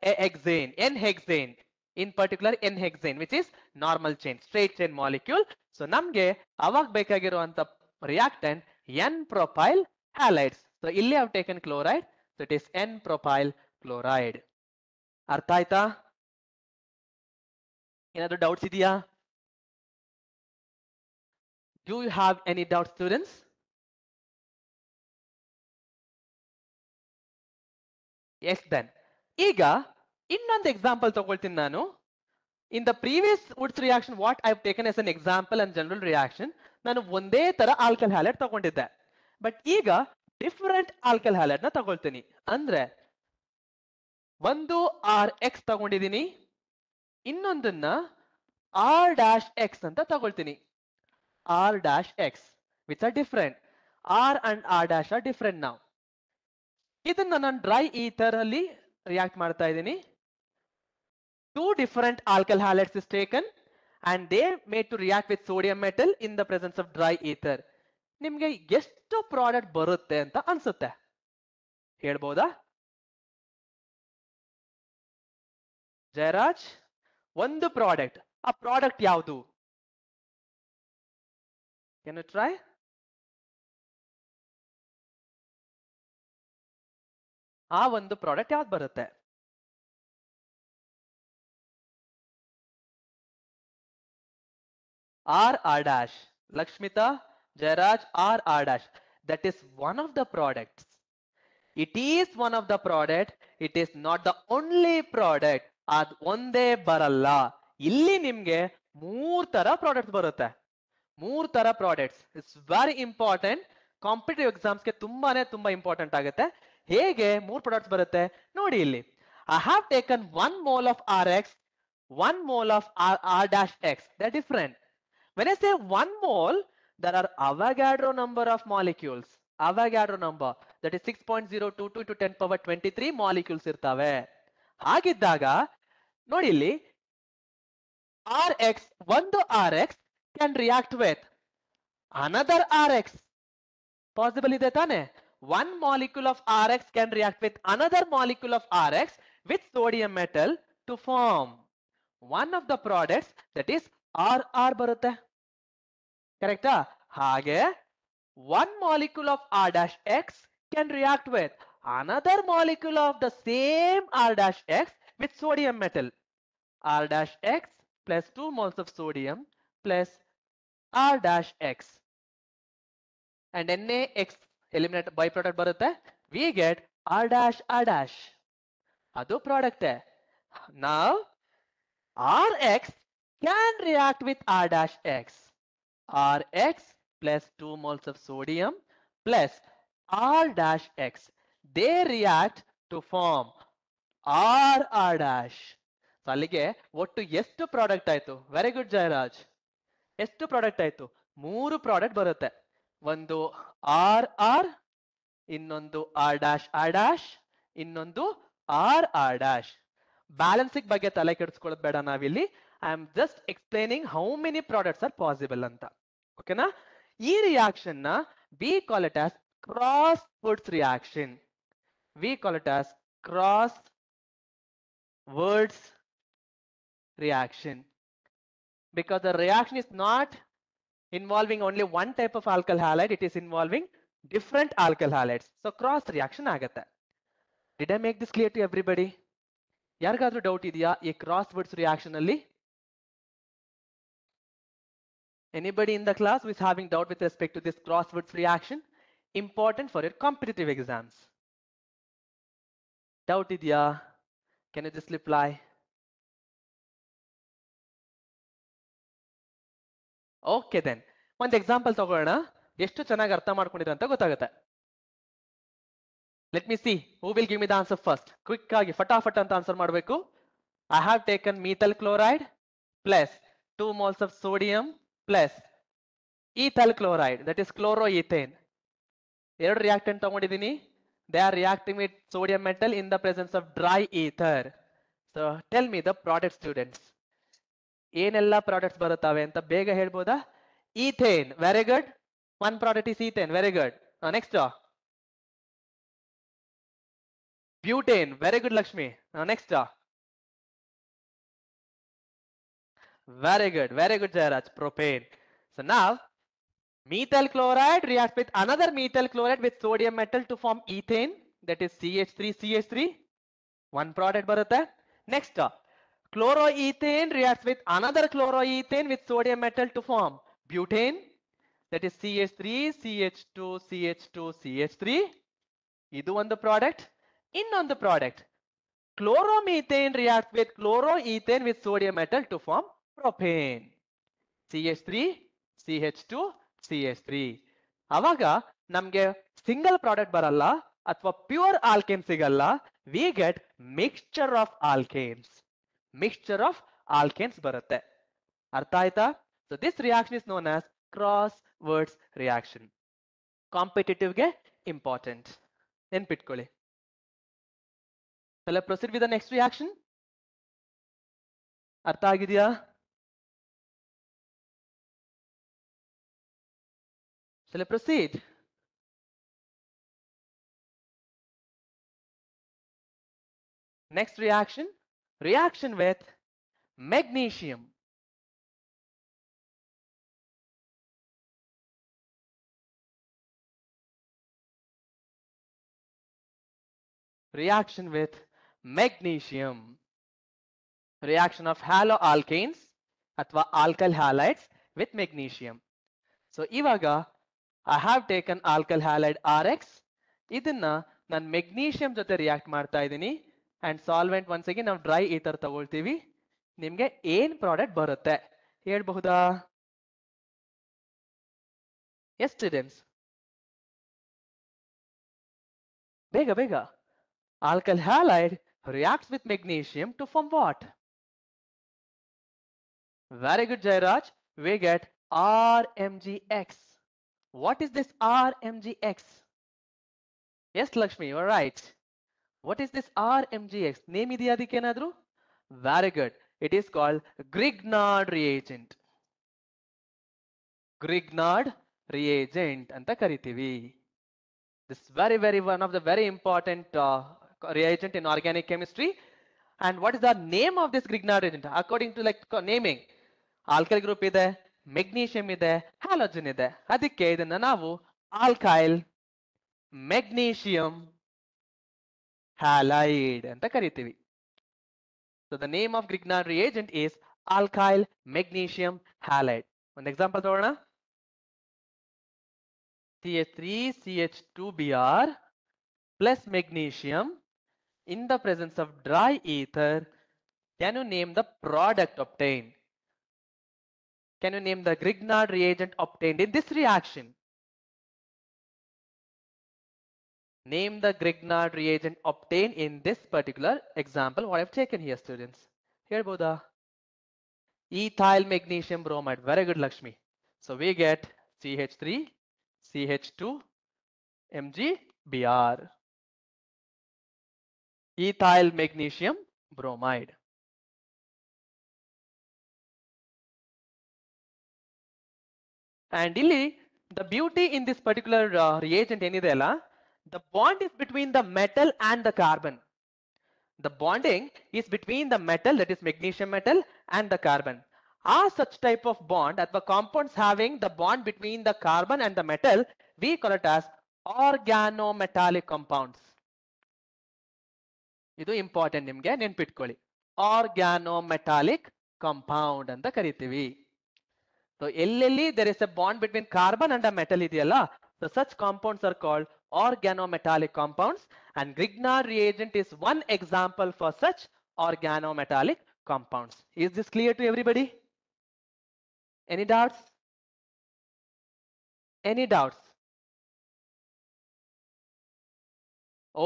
a hexane, N-hexane, in particular N-hexane, which is normal chain, straight chain molecule. So ನಮ್ಗೆ ಅವಾಗ ಬೇಕಾಗಿರುವಂತ reactant N-propyl halides. So ಇಲ್ಲಿ I have taken chloride, so it is N-propyl chloride. ಅರ್ಥ ಆಯ್ತಾ? ಏನಾದ್ರು doubts ಇದೆಯಾ? Do you have any doubts, students? Yes, then. ಈಗ ಇನ್ನೊಂದು example ತಗೊಳ್ತೀನಿ ನಾನು. In the previous Woods reaction, what I have taken as an example and general reaction, ನಾನು ಒಂದೇ ತರ ಆಲ್ಕಲ್ ಹ್ಯಾಲೈಡ್ ತಗೊಂಡಿದ್ದೆ. ಬಟ್ ಈಗ ಡಿಫರೆಂಟ್ ಆಲ್ಕಲ್ ಹ್ಯಾಲೈಡ್ ನ ತಗೊಳ್ತೀನಿ. ಅಂದ್ರೆ ಒಂದು RX ತಗೊಂಡಿದ್ದೀನಿ, ಇನ್ನೊಂದನ್ನ R-X ಅಂತ ತಗೊಳ್ತೀನಿ. R-X, which are different. R and R dash are different now. ಇದನ್ನ ನಾನು ಡ್ರೈ ಈಥರ್ ಅಲ್ಲಿ ರಿಯಾಕ್ಟ್ ಮಾಡ್ತಾ ಇದ್ದೀನಿ. 2 different alkyl halides is taken and they made to react with sodium metal in the presence of dry ether. ನಿಮ್ಗೆ ಎಷ್ಟು product ಬರುತ್ತೆ ಅಂತ ಅನ್ಸುತ್ತೆ ಹೇಳ್ಬೋದಾ? ಜಯರಾಜ್, ಒಂದು ಪ್ರಾಡಕ್ಟ್, ಆ ಪ್ರಾಡಕ್ಟ್ ಯಾವುದು? Can you try? ಆ ಒಂದು ಪ್ರಾಡಕ್ಟ್ ಯಾವ್ದು ಬರುತ್ತೆ? R dash. Lakshmita, Jairaj, R dash. That is one of the products. It is one of the product. It is not the only product. ಅದ್ ಒಂದೇ ಬರಲ್ಲ. ಇಲ್ಲಿ ನಿಮ್ಗೆ 3 ತರ ಪ್ರಾಡಕ್ಟ್ಸ್ ಬರುತ್ತೆ. 3 ತರ products. It's very important. Competitive ಎಕ್ಸಾಮ್ಸ್ಗೆ ತುಂಬಾ ಇಂಪಾರ್ಟೆಂಟ್ ಆಗುತ್ತೆ. ಹೇಗೆ 3 ಪ್ರಾಡಕ್ಟ್ಸ್ ಬರುತ್ತೆ ನೋಡಿ ಇಲ್ಲಿ. I have taken 1 mole of Rx, 1 mole of R dash X. They're different. When I say 1 mole, there are Avogadro number of molecules. Avogadro number, that is 6.022 to 10 power 23 molecules ಇರ್ತವೆ. ಹಾಗಿದ್ದಾಗ ನೋಡಿ ಇಲ್ಲಿ Rx, ಒಂದು Rx can react with another Rx. Possible ಇದೆ ತಾನೆ? One molecule of Rx can react with another molecule of Rx with sodium metal to form one of the products, that is RR ಬರುತ್ತೆ. ಕರೆಕ್ಟಾ? ಹಾಗೆ one molecule of R dash X can react with another molecule of the same R dash X with sodium metal. R dash X plus 2 moles of sodium plus R dash X. And NaX eliminate byproduct ಬರುತ್ತೆ. We get R dash R dash. ಅದು product. Now Rx can react with R dash X. Rx plus 2 moles of sodium plus R dash X. They react to form RR dash. So ಅಲ್ಲಿಗೆ ಒಟ್ಟು ಎಷ್ಟು product ಆಯ್ತು? Very good Jayaraj. ಎಷ್ಟು product ಆಯ್ತು? 3 product ಬರುತ್ತೆ. ಒಂದು RR, ಇನ್ನೊಂದು R dash R dash, ಇನ್ನೊಂದು RR dash. ಬ್ಯಾಲೆನ್ಸಿಂಗ್ ಬಗ್ಗೆ ತಲೆ ಕೆಡಿಸ್ಕೊಳ್ಳೋದು ಬೇಡ ನಾವಿಲ್ಲಿ. I am just explaining how many products are possible ಅಂತ. ಓಕೆನಾ? ಈ ರಿಯಾಕ್ಷನ್ ನ we call it as cross Wurtz reaction. We call it as cross words reaction, because the reaction is not involving only one type of alkyl halide, it is involving different alkyl halides. So cross reaction agate. Did I make this clear to everybody? Yargadru doubt idya ee cross words reaction alli? Anybody in the class who is having doubt with respect to this cross words reaction? Important for your competitive exams. Doubt idya? Can you just reply? Okay then ಒಂದು example ತಗೊಳ್ಳೋಣ. ಎಷ್ಟು ಚೆನ್ನಾಗಿ ಅರ್ಥ ಮಾಡ್ಕೊಂಡಿದ್ರೆ ಅಂತ ಗೊತ್ತಾಗುತ್ತೆ. Let me see who will give me the answer first. Quick ಆಗಿ ಫಟಾಫಟ್ ಅಂತ ಆನ್ಸರ್ ಮಾಡಬೇಕು. I have taken methyl chloride plus 2 moles of sodium plus ethyl chloride, that is chloroethane. ಎರಡು ರಿಯಾಕ್ಟೆಂಟ್ ತಗೊಂಡಿದ್ದೀನಿ. They are reacting with sodium metal in the presence of dry ether. So tell me the product students. ಏನೆಲ್ಲ products ಬರುತ್ತವೆ ಅಂತ ಬೇಗ ಹೇಳ್ಬೋದಾ? Ethane, very good. One product is ethane, very good. Next butane, very good Lakshmi. Next very good Jayaraj. Propane. So ನಾವ್ methyl chloride reacts with another methyl chloride with sodium metal to form ethane, that is CH3CH3. One product ಬರುತ್ತೆ. Next chloroethane reacts with another chloroethane with sodium metal to form butane, that is CH3CH2CH2CH3. ಇದು ಒಂದು product. ಇನ್ನೊಂದು product chloromethane reacts with chloroethane with sodium metal to form propane, CH3CH2CH3. ಅವಾಗ ನಮ್ಗೆ single product ಬರಲ್ಲ ಅಥವಾ pure alkane ಸಿಗಲ್ಲ. We get mixture of alkanes. Mixture of alkanes ಬರುತ್ತೆ. ಅರ್ಥ ಆಯ್ತಾ? So this reaction is known as cross Wurtz reaction. ಕಾಂಪಿಟೇಟಿವ್ಗೆ important, ನೆನ್ಪಿಟ್ಕೊಳ್ಳಿ. Shall I proceed with the next reaction? ಅರ್ಥ ಆಗಿದೆಯಾ? Shall I proceed? Next reaction, reaction with magnesium. Reaction with magnesium. Reaction of haloalkanes ಅಥವಾ alkyl halides with magnesium. So ಇವಾಗ I have taken alkyl halide RX. ಇದನ್ನ ನಾನು magnesium ಜೊತೆ react ಮಾಡ್ತಾ ಇದ್ದೀನಿ. And solvent once again ನಾವು dry ether ತಗೊಳ್ತೀವಿ. ನಿಮ್ಗೆ ಏನ್ ಪ್ರಾಡಕ್ಟ್ ಬರುತ್ತೆ ಹೇಳ್ಬಹುದಾ? ಎಸ್ ಸ್ಟೂಡೆಂಟ್ಸ್, ಬೇಗ ಬೇಗ. Alkyl halide reacts with magnesium to form what? Very good, Jairaj. We get RMgX. What is this RMgX? Yes, Lakshmi, you are right. What is this RMgX? Name idea adikkenadru? Very good. It is called Grignard reagent. Grignard reagent anta karitivi. This very one of the very important reagent in organic chemistry. And what is the name of this Grignard reagent? According to like naming, alkyl group ಇದೆ, magnesium ಇದೆ, halogen ಇದೆ. ಅದಕ್ಕೆ ಇದನ್ನ ನಾವು alkyl magnesium halide ಅಂತ ಕರಿತೀವಿ. So the name of Grignard reagent is alkyl magnesium halide. ಒಂದು example ತಗೊಳ್ಳೋಣ. CH3CH2Br plus magnesium in the presence of dry ether. Can you name the product obtained? Can you name the Grignard reagent obtained in this reaction? Name the Grignard reagent obtained in this particular example what I've taken here, students. Here, Bodha. Ethyl magnesium bromide. Very good, Lakshmi. So we get CH3, CH2, MgBr. Ethyl magnesium bromide. And ಇಲ್ಲಿ the beauty in this particular reagent ಏನಿದೆ ಅಲ್ಲ, the bond is between the metal and the carbon. The bonding is between the metal, that is magnesium metal, and the carbon. Are such type of bond at the compounds having the bond between the carbon and the metal, we call it as organometallic compounds. ಇದು important, ನಿಮ್ಗೆ ನೆನ್ಪಿಟ್ಕೊಳ್ಳಿ. Organometallic compound ಅಂತ ಕರಿತೀವಿ. So ಎಲ್ಲೆಲ್ಲಿ there is a bond between carbon and a metal ಇದೆಯಲ್ಲ, so such compounds are called organometallic compounds, and Grignard reagent is one example for such organometallic compounds. Is this clear to everybody? Any doubts? Any doubts?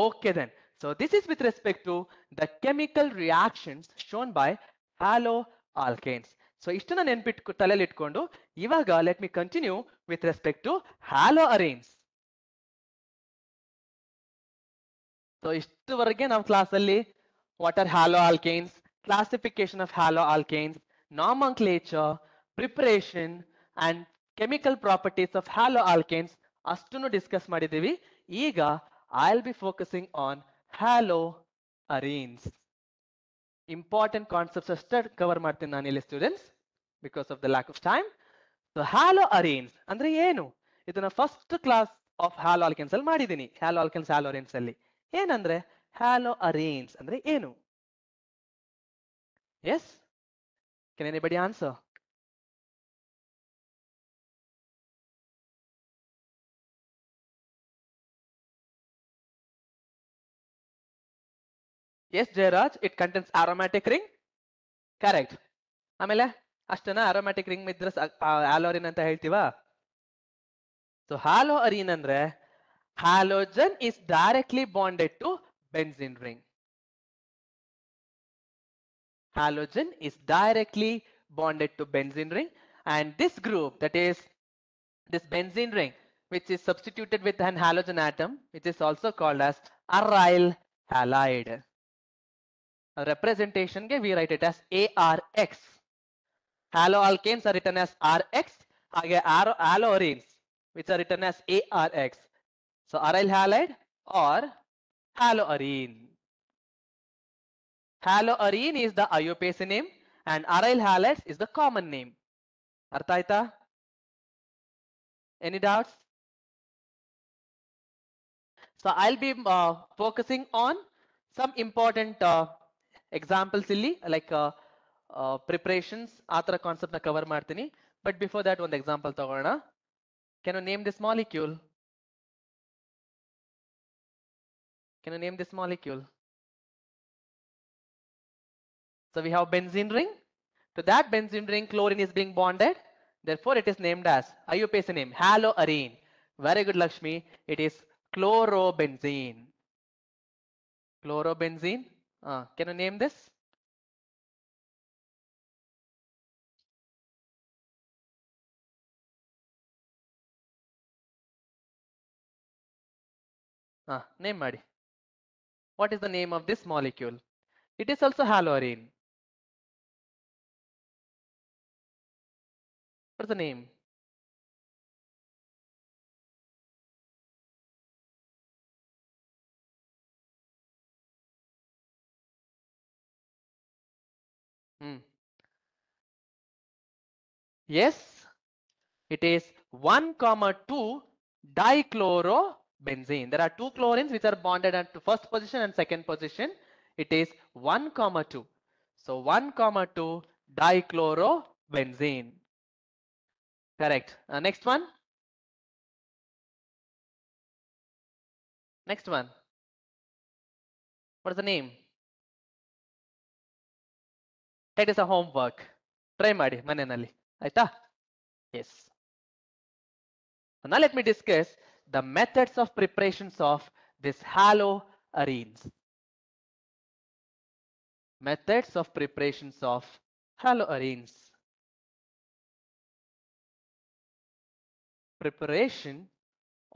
Okay then. So this is with respect to the chemical reactions shown by haloalkanes. So ಇಷ್ಟನ್ನ ನೆನ್ಪಿಟ್ಟು ತಲೆಯಲ್ಲಿ ಇಟ್ಕೊಂಡು ಇವಾಗ let me continue with respect to haloarenes. So ಇಷ್ಟುವರೆಗೆ ನಾವು ಕ್ಲಾಸಲ್ಲಿ what are haloalkanes, classification of haloalkanes, nomenclature, preparation and chemical properties of haloalkanes ಅಷ್ಟನ್ನು discuss ಮಾಡಿದ್ದೀವಿ. ಈಗ I'll be focusing on haloarenes. Important concepts ಅಷ್ಟೇ cover ಮಾಡ್ತೀನಿ ನಾನು ಇಲ್ಲಿ students, because of the lack of time. So haloarenes ಅಂದ್ರೆ ಏನು? ಇದನ್ನ ಫಸ್ಟ್ ಕ್ಲಾಸ್ ಆಫ್ haloalkanes ಅಲ್ಲಿ ಮಾಡಿದ್ದೀನಿ. haloalkanes haloarenes ಅಲ್ಲಿ ಏನಂದ್ರೆ haloarenes ಅಂದ್ರೆ ಏನು? Yes? Can anybody answer? Yes, Jairaj, it contains aromatic ring. Correct. ಆಮೇಲೆ ಅಷ್ಟೇನಾ? aromatic ring ಇದ್ರೆ haloarene ಅಂತ ಹೇಳ್ತೀವಾ? So haloarene ಅಂದ್ರೆ halogen is directly bonded to benzene ring. Halogen is directly bonded to benzene ring, and this group, that is this benzene ring, which is substituted with an halogen atom, which is also called as aryl halide. A representation we write it as ARX. Haloalkanes are written as RX, haloarenes which are written as ARX. So aryl halide or haloarene. Haloarene is the IUPAC name and aryl halides is the common name. Artha aita? Any doubts? So I'll be focusing on some important examples ಇಲ್ಲಿ, like preparations ಆ ತರ concept ನ cover ಮಾಡ್ತೀನಿ. But before that ಒಂದು example ತಗೊಳ್ಳೋಣ. Can you name this molecule? Can you name this molecule? So we have benzene ring, To that benzene ring, chlorine is being bonded. Therefore, it is named as, IUPAC name, haloarene. Very good, Lakshmi. It is chlorobenzene. Chlorobenzene. Can you name this? Name Madi. What is the name of this molecule? It is also haloarene. What's the name? Yes, it is 1,2 dichlorobenzene. There are two chlorines which are bonded at first position and second position. It is 1,2. So 1,2 dichlorobenzene. Correct. Next one. Next one. What is the name? That is a homework. Try ಮಾಡಿ ಮನೆಯಲ್ಲಿ ಆಯ್ತಾ? Yes. Now let me discuss the methods of preparations of this haloarenes. Methods of preparations of haloarenes. Preparation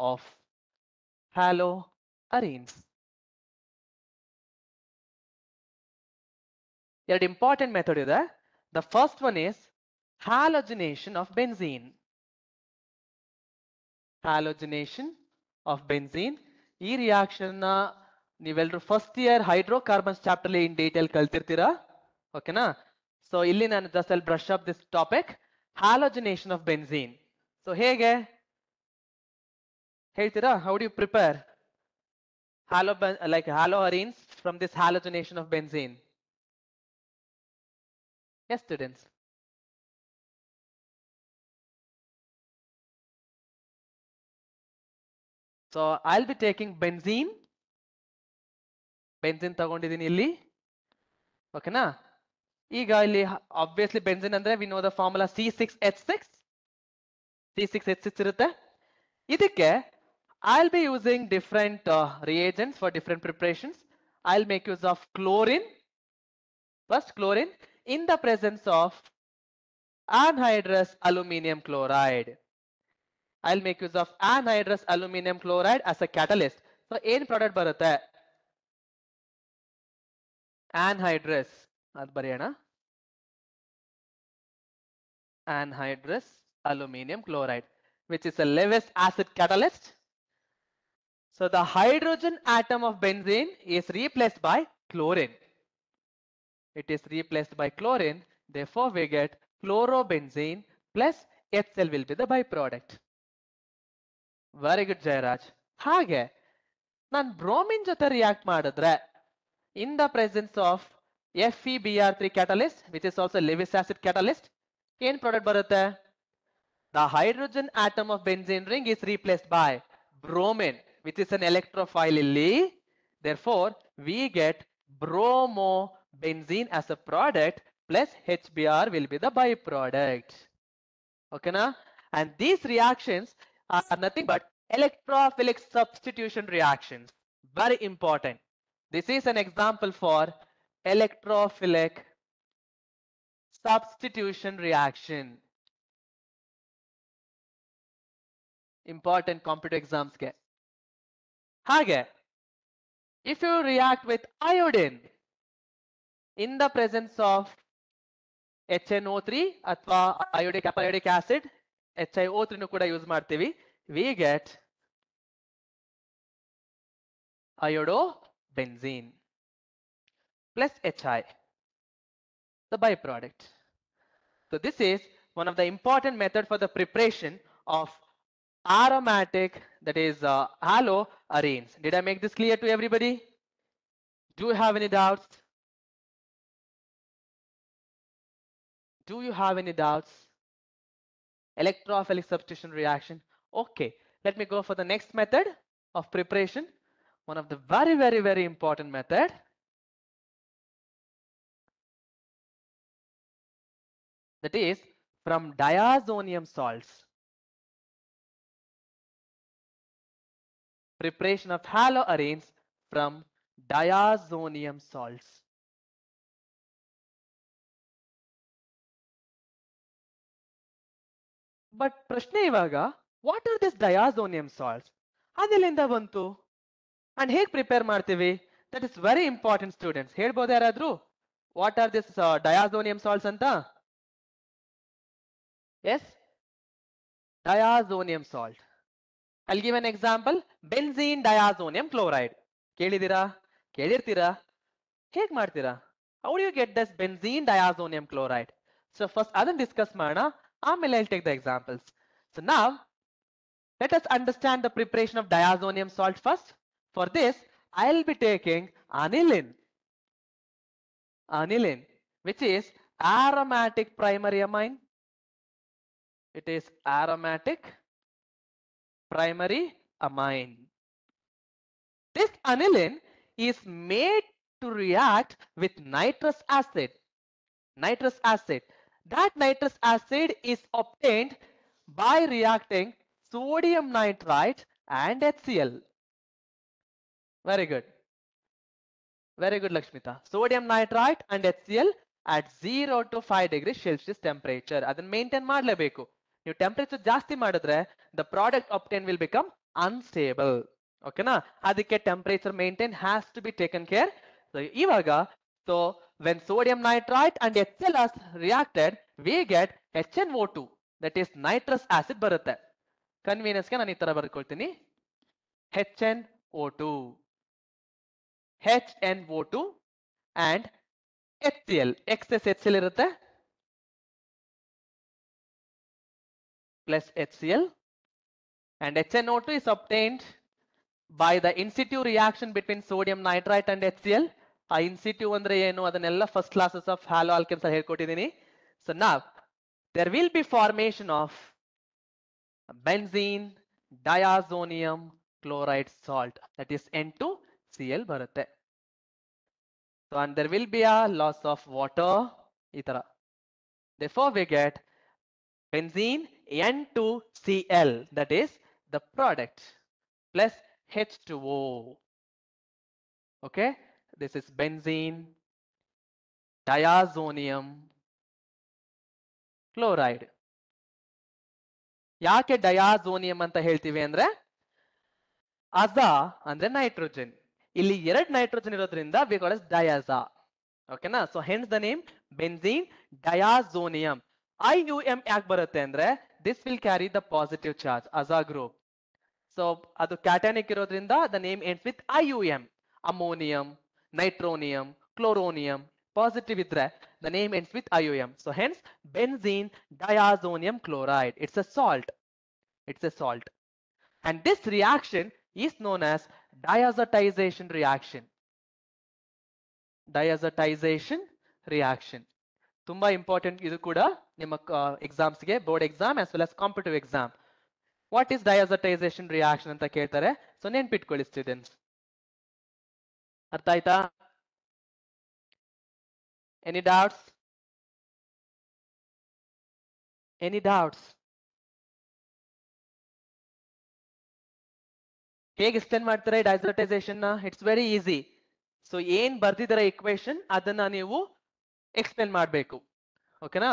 of haloarenes. An important method is that the first one is halogenation of benzene. Halogenation of benzene. ಈ reaction ನ ನೀವೆಲ್ಲರೂ first year hydrocarbons chapter ಅಲ್ಲಿ in detail ಕಲ್ತಿರ್ತೀರಾ ಓಕೆನಾ so ಇಲ್ಲಿ ನಾನು just ಅಲ್ಲಿ brush up this topic halogenation of benzene. So ಹೇಗೆ ಹೇಳ್ತೀರಾ how do you prepare haloarenes from this halogenation of benzene? Yes, students. So I'll be taking benzene ತಗೊಂಡಿದ್ದೀನಿ ಇಲ್ಲಿ ಓಕೆನಾ ಈಗ ಇಲ್ಲಿ ಆಬ್ವಿಯಸ್ಲಿ ಬೆನ್ಸಿನ್ ಅಂದ್ರೆ we know the formula C6H6 ಇರುತ್ತೆ ಇದಕ್ಕೆ I'll be using different reagents for different preparations. I'll make use of chlorine. First chlorine in the presence of anhydrous aluminum chloride. I'll make use of anhydrous aluminum chloride as a catalyst. So ಏನ್ product ಬರುತ್ತೆ anhydrous ಅದು ಬರೆಯೋಣ anhydrous aluminum chloride which is a Lewis acid catalyst. So the hydrogen atom of benzene is replaced by chlorine. It is replaced by chlorine. Therefore, we get chlorobenzene plus HCl will be the byproduct. Very good, Jairaj. ಹಾಗೆ ನಾನು bromine ಜೊತೆ react ಮಾಡಿದ್ರೆ in the presence of FeBr3 catalyst, which is also Lewis acid catalyst, ಏನ್ product ಬರುತ್ತೆ the hydrogen atom of benzene ring is replaced by bromine, which is an electrophile illi. Therefore, we get bromobenzene as a product plus HBr will be the byproduct. Okay, na? And these reactions are nothing but electrophilic substitution reactions. Very important. This is an example for electrophilic substitution reaction. Important competitive exams get. Hage, if you react with iodine in the presence of HNO3 ಅಥವಾ iodic acid HiO3 nu kuda use ಮಾಡ್ತೀವಿ we get iodobenzene plus Hi, the byproduct. So this is one of the important method for the preparation of aromatic, that is haloarenes. Did I make this clear to everybody? Do you have any doubts? Do you have any doubts? Electrophilic substitution reaction. Okay, let me go for the next method of preparation. One of the very important method. that is from diazonium salts. Preparation of haloarenes from diazonium salts. But ಪ್ರಶ್ನೆ ಇವಾಗ, what are these diazonium salts? ಅದೆಲ್ಲಿಂದ ಬಂತು and ಹೇಗೆ prepare ಮಾಡ್ತೀವಿ? That is very important, students. ಹೇಳ್ಬೋದಾ ಯಾರಾದ್ರೂ? What are these diazonium salts ಅಂತ? Yes, diazonium salt. I'll give an example. Benzene diazonium chloride. ಕೇಳಿದಿರಾ? ಕೇಳಿರ್ತೀರಾ? ಹೇಗೆ ಮಾಡ್ತೀರಾ? How do you get this benzene diazonium chloride? So first ಅದನ್ನ discuss ಮಾಡೋಣ, ಆಮೇಲೆ I'll take the examples. So now let us understand the preparation of diazonium salt first. For this I'll be taking aniline. Aniline, which is aromatic primary amine. It is aromatic primary amine. This aniline is made to react with nitrous acid. Nitrous acid. That nitrous acid is obtained by reacting sodium nitrite and HCl. Very good. Very good, Lakshmita. Sodium nitrite and HCl at 0 to 5 degrees Celsius temperature. ಅದನ್ನ maintain ಮಾಡಲೇಬೇಕು. ನೀವು temperature ಜಾಸ್ತಿ ಮಾಡಿದ್ರೆ the product obtained will become unstable. ಓಕೆನಾ? ಅದಕ್ಕೆ temperature maintain has to be taken care. So ಇವಾಗ when sodium nitrite and HCl are reacted, we get HNO2, that is nitrous acid ಬರುತ್ತೆ. Convenience ಗೆ ನಾನು ಈ ತರ ಬರ್ಕೊಳ್ತೀನಿ, HNO2, HNO2 and HCl. excess HCl ಇರುತ್ತೆ plus HCl, and HNO2 is obtained by the in situ reaction between sodium nitrite and HCl. ಆ in situ ಅಂದ್ರೆ ಏನು ಅದನ್ನೆಲ್ಲ ಫಸ್ಟ್ ಕ್ಲಾಸಸ್ ಆಫ್ ಹ್ಯಾಲೋ ಆಲ್ಕೆನ್ಸ್ ಅಲ್ಲಿ ಹೇಳ್ಕೊಟ್ಟಿದ್ದೀನಿ. So now there will be formation of benzene diazonium chloride salt, that is N2Cl ಬರುತ್ತೆ. So and there will be a loss of water ಈ ತರ. Therefore we get benzene N2Cl, that is the product, plus H2O. Okay, this is benzene diazonium chloride. ಯಾಕೆ ಡಯಾಜೋನಿಯಂ ಅಂತ ಹೇಳ್ತೀವಿ ಅಂದ್ರೆ, ಅಜ ಅಂದ್ರೆ nitrogen, ಇಲ್ಲಿ ಎರಡು ನೈಟ್ರೋಜನ್ ಇರೋದ್ರಿಂದ we call as diaza. ಓಕೆನಾ? So hence the name benzene diazonium. IUM ಯಾಕೆ ಬರುತ್ತೆ ಅಂದ್ರೆ, this will carry the positive charge, aza group. ಸೊ ಅದು ಕ್ಯಾಟನಿಕ್ ಇರೋದ್ರಿಂದ the name ends with IUM. Ammonium, nitronium, chloronium positive ಇದ್ರೆ the name ends with IUM. So hence benzene diazonium chloride. It's a salt. It's a salt. And this reaction is known as diazotization reaction. Diazotization reaction. ತುಂಬಾ important ಇದು ಕೂಡ ನಿಮ್ಮ exams ಗೆ, board exam as well as competitive exam. What is diazotization reaction ಅಂತ ಕೇಳ್ತಾರೆ. So ನೆನ್ಪಿಟ್ಕೊಳ್ಳಿ students. ಅರ್ಥ ಆಯ್ತಾ? Any doubts? Any doubts? ಹೇಗೆ ಎಕ್ಸ್ಪ್ಲೇನ್ ಮಾಡ್ತಾರೆ ಡಯಾಜಟೈಸೇಷನ್ ನ? It's very easy. ಸೊ ಏನ್ ಬರ್ದಿದ್ದಾರೆ ಇಕ್ವೇಶನ್ ಅದನ್ನ ನೀವು ಎಕ್ಸ್ಪ್ಲೇನ್ ಮಾಡಬೇಕು. ಓಕೆನಾ?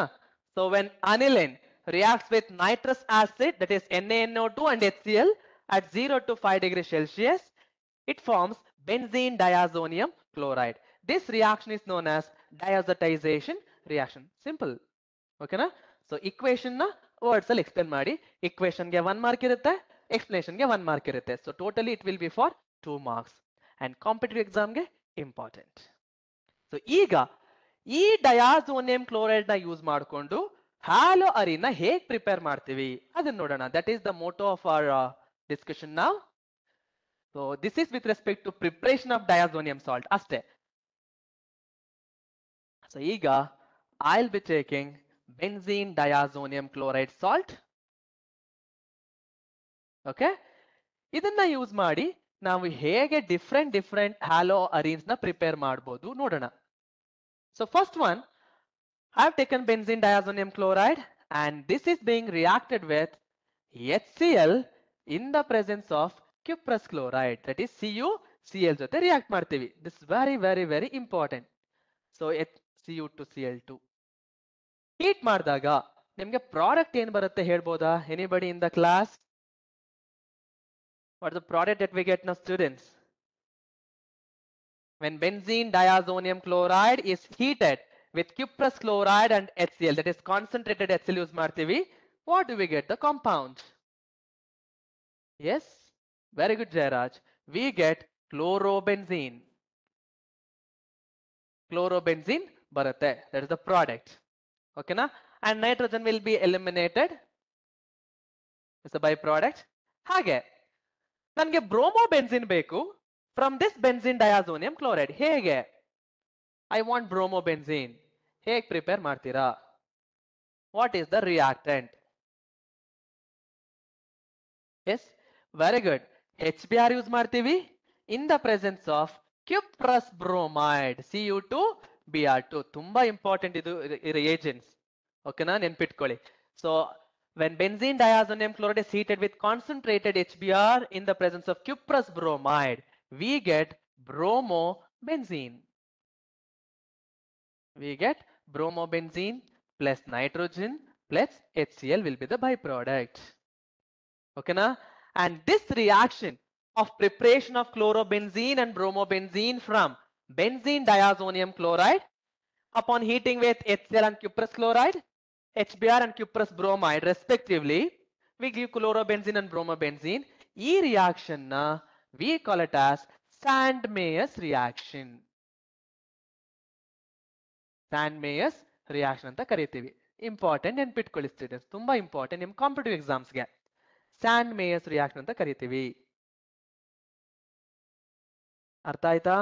So when aniline reacts with nitrous acid, that is NaNO2 and HCl at 0 to 5 degrees Celsius, it forms benzene diazonium chloride. This reaction is known as diazotization reaction. Simple. ಓಕೆನಾ? So equation ನ words ಅಲ್ಲಿ explain ಮಾಡಿ. Equation ಗೆ 1 mark ಇರುತ್ತೆ, explanation ಗೆ 1 mark ಇರುತ್ತೆ. So totally it will be for 2 marks and competitive exam ಗೆ important. So ಈಗ ಈ ಡಯಾಜೋನಿಯಂ ಕ್ಲೋರೈಡ್ ನ ಯೂಸ್ ಮಾಡಿಕೊಂಡು ಹ್ಯಾಲೋ ಅರಿನ ಹೇಗೆ ಪ್ರಿಪೇರ್ ಮಾಡ್ತೀವಿ ಅದನ್ನ ನೋಡೋಣ. That is the motto of our discussion ನಾವ್. So this is with respect to preparation of diazonium salt ಅಷ್ಟೇ. ಸೊ ಈಗ I will B taking benzene diazonium chloride salt. Okay, ಇದನ್ನ ಯೂಸ್ ಮಾಡಿ ನಾವು ಹೇಗೆ ಡಿಫ್ರೆಂಟ್ ಹ್ಯಾಲೋ ಅರೀನ್ಸ್ ನ ಪ್ರಿಪೇರ್ ಮಾಡಬಹುದು ನೋಡೋಣ. So first one, I've taken benzene diazonium chloride and this is being reacted with HCl in the presence of cuprous chloride, that is CuCl ಜೊತೆ react ಮಾಡ್ತೀವಿ. This is very important. So Cu to Cl2. Heat ಮಾಡಿದಾಗ ನಿಮಗೆ product ಏನು ಬರುತ್ತೆ ಹೇಳ್ಬೋದಾ? Anybody in the class? What is the product that we get now, students? When benzene diazonium chloride is heated with cuprous chloride and HCl, that is concentrated HCl use ಮಾಡ್ತೀವಿ, what do we get? The compound. Yes, very good, Jairaj. We get chlorobenzene. Chlorobenzene ಬರುತ್ತೆ, that is the product. Okay na? And nitrogen will be eliminated. It's a byproduct. ಹಾಗೆ ನನಗೆ ಬ್ರೋಮೋಬೆನ್ಸಿನ್ ಬೇಕು from this benzene diazonium chloride. ಹೇಗೆ? I want bromobenzene. ಹೇಗೆ prepare ಮಾಡ್ತೀರಾ? What is the reactant? Yes, very good. HBr use ಮಾಡ್ತೀವಿ in the presence of cuprous bromide, Cu2Br2. ತುಂಬಾ important ಇದು reagents. ಓಕೆನಾ, ನೆನ್ಪಿಟ್ಕೊಳ್ಳಿ. So when benzene diazonium chloride is heated with concentrated HBr in the presence of cuprous bromide, we get bromobenzene. We get bromobenzene plus nitrogen plus HCl will be the byproduct. Okay na? And this reaction of preparation of chlorobenzene and bromobenzene from benzene diazonium chloride upon heating with HCl and cuprous chloride, HBr and cuprous bromide respectively, we give chlorobenzene and bromobenzene. E reaction na we call it as Sandmeyer's reaction. Sandmeyer's reaction anta ಕರೀತೀವಿ. Important ನೆನ್ಪಿಟ್ಕೊಳ್ಳಿ students, ತುಂಬಾ important ನಿಮ್ಮ competitive ಎಕ್ಸಾಮ್ಸ್ಗೆ. Sandmeyer's reaction ಅಂತ ಕರೀತೀವಿ. ಅರ್ಥ ಆಯ್ತಾ?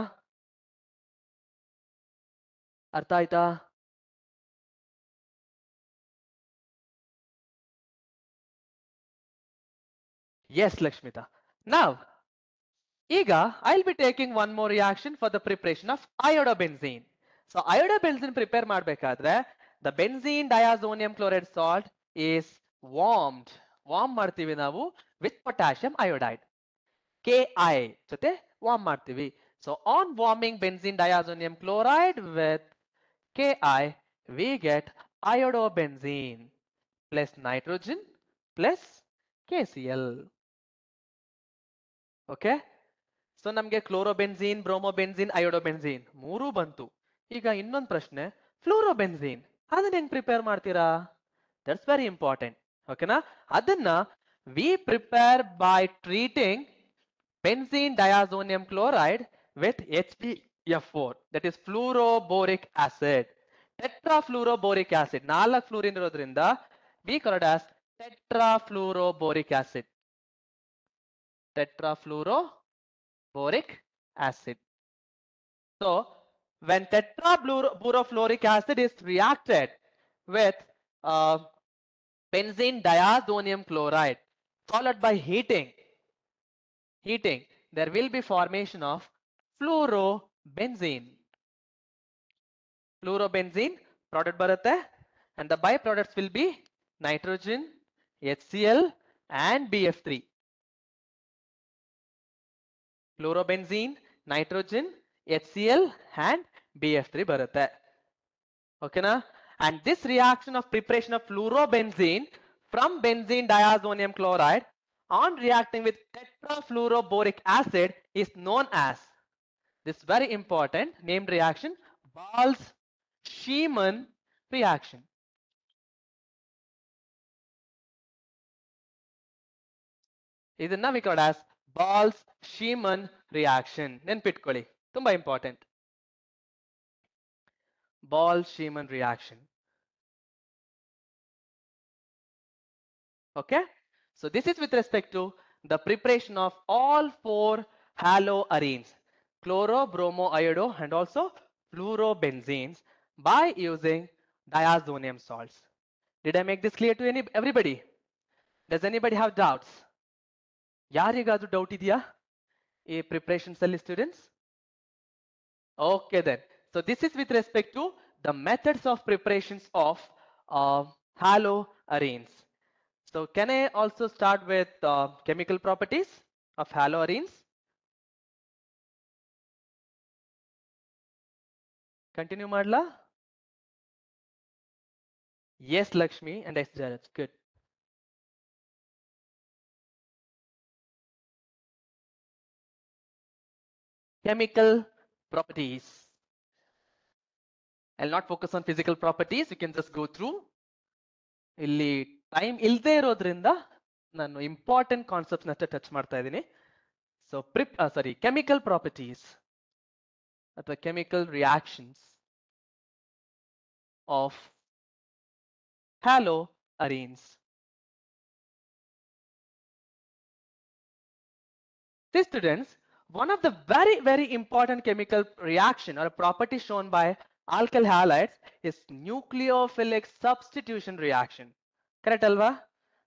ಅರ್ಥ ಆಯ್ತಾ? Yes, Lakshmita. Now, ಈಗ I'll be taking one more reaction for the preparation of iodobenzene. So iodobenzene prepare ಮಾಡಬೇಕಾದ್ರೆ the benzene diazonium chloride salt is warmed. Warm ಮಾಡ್ತೀವಿ ನಾವು with potassium iodide. Ki ಜೊತೆ ವಾರ್ಮ್ ಮಾಡ್ತೀವಿ. So on warming benzene diazonium chloride with Ki, we get iodobenzene plus nitrogen plus KCl. Okay? So ನಮಗೆ ಕ್ಲೋರೋಬೆನ್ಝೀನ್, ಬ್ರೋಮೋಬೆನ್ಝೀನ್, ಅಯೋಡೋಬೆನ್ಝೀನ್ ಮೂರೂ ಬಂತು. ಈಗ ಇನ್ನೊಂದು ಪ್ರಶ್ನೆ, ಫ್ಲೂರೋಬೆನ್ಝೀನ್ ಅದನ್ನ ಹೆಂಗ್ ಪ್ರಿಪೇರ್ ಮಾಡ್ತೀರಾ? That's very important. ಓಕೆನಾ? ಅದನ್ನ we prepare by treating benzene diazonium chloride with HbF4, that is fluoroboric acid. Tetrafluoroboric acid, 4 fluorine ಇರೋದ್ರಿಂದ we call it as tetrafluoroboric acid. Tetrafluoroboric acid. So when tetrafluorofluoric acid is reacted with benzene diazonium chloride followed by heating, there will be formation of fluorobenzene. Fluorobenzene product ಬರುತ್ತೆ and the byproducts will be nitrogen, HCl and BF3. Fluorobenzene, nitrogen, HCl and BF3 ಬರುತ್ತೆ. Okay na? And this reaction of preparation of fluorobenzene from benzene diazonium chloride on reacting with tetrafluoroboric acid is known as, this very important named reaction, Bals-Schiemann reaction. ಇದನ್ನ we call as Bals-Schiemann reaction. ನೆನ್ಪಿಟ್ಕೊಳ್ಳಿ, ತುಂಬಾ important. Bals-Schiemann reaction. Okay? So this is with respect to the preparation of all 4 haloarenes, chloro, bromo, iodo and also fluorobenzenes by using diazonium salts. Did I make this clear to everybody? Does anybody have doubts? ಯಾರಿಗಾದ್ರೂ doubt ಇದೆಯಾ ಈ preparations ಅಲ್ಲಿ students? Okay then. So this is with respect to the methods of preparations of haloarenes. So can I also start with chemical properties of haloarenes? Continue Madla? Yes, Lakshmi and S. Jaraj. Good. Chemical properties. I'll not focus on physical properties. You can just go through. ಇಲ್ಲಿ time ಇಲ್ಲದೆ ಇರೋದ್ರಿಂದ ನಾನು important concepts ಅಷ್ಟೇ touch ಮಾಡ್ತಾ ಇದ್ದೀನಿ. So chemical properties ಅಥವಾ chemical reactions of haloarenes. See students, one of the very important chemical reaction or a property shown by alkyl halides is nucleophilic substitution reaction. Correct alva?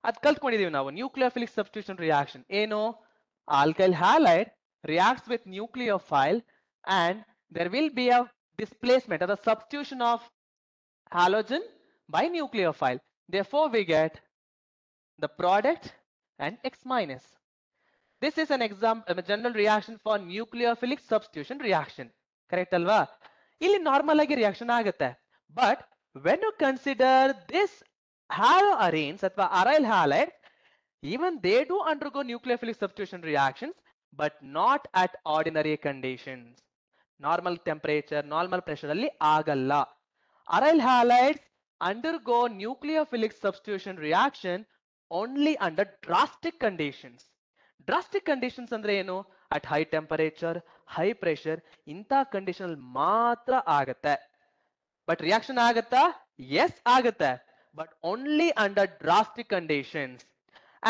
Ad kaltkondideevi ನಾವು nucleophilic substitution reaction. ಏನು? Alkyl halide reacts with nucleophile and there will be a displacement or the substitution of halogen by nucleophile. Therefore we get the product and X minus. This is an example, a general reaction for nucleophilic substitution reaction. Correct alva? Illi normal agi reaction agutte. But when you consider this haloarenes athwa aryl halide, even they do undergo nucleophilic substitution reactions, but not at ordinary conditions. Normal temperature, normal pressure alli agalla. Aryl halides undergo nucleophilic substitution reaction only under drastic conditions. Drastic conditions andre ಏನು? At high temperature, high pressure, ಇಂಥ condition ಮಾತ್ರ ಆಗತ್ತೆ. But reaction ಆಗತ್ತಾ? Yes ಆಗತ್ತೆ. But only under drastic conditions.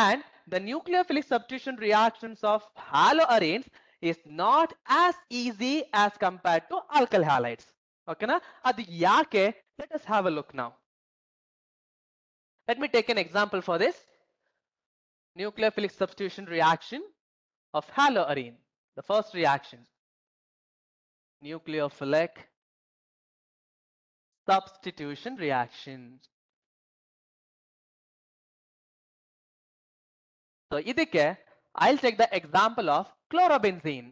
And the nucleophilic substitution reactions of haloarenes is not as easy as compared to alkyl halides. Okay na? ಅದು ಯಾಕೆ? Let us have a look now. Let me take an example for this. Nucleophilic substitution reaction of haloarene. The first reaction. Nucleophilic substitution reaction. So idikke I'll take the example of chlorobenzene.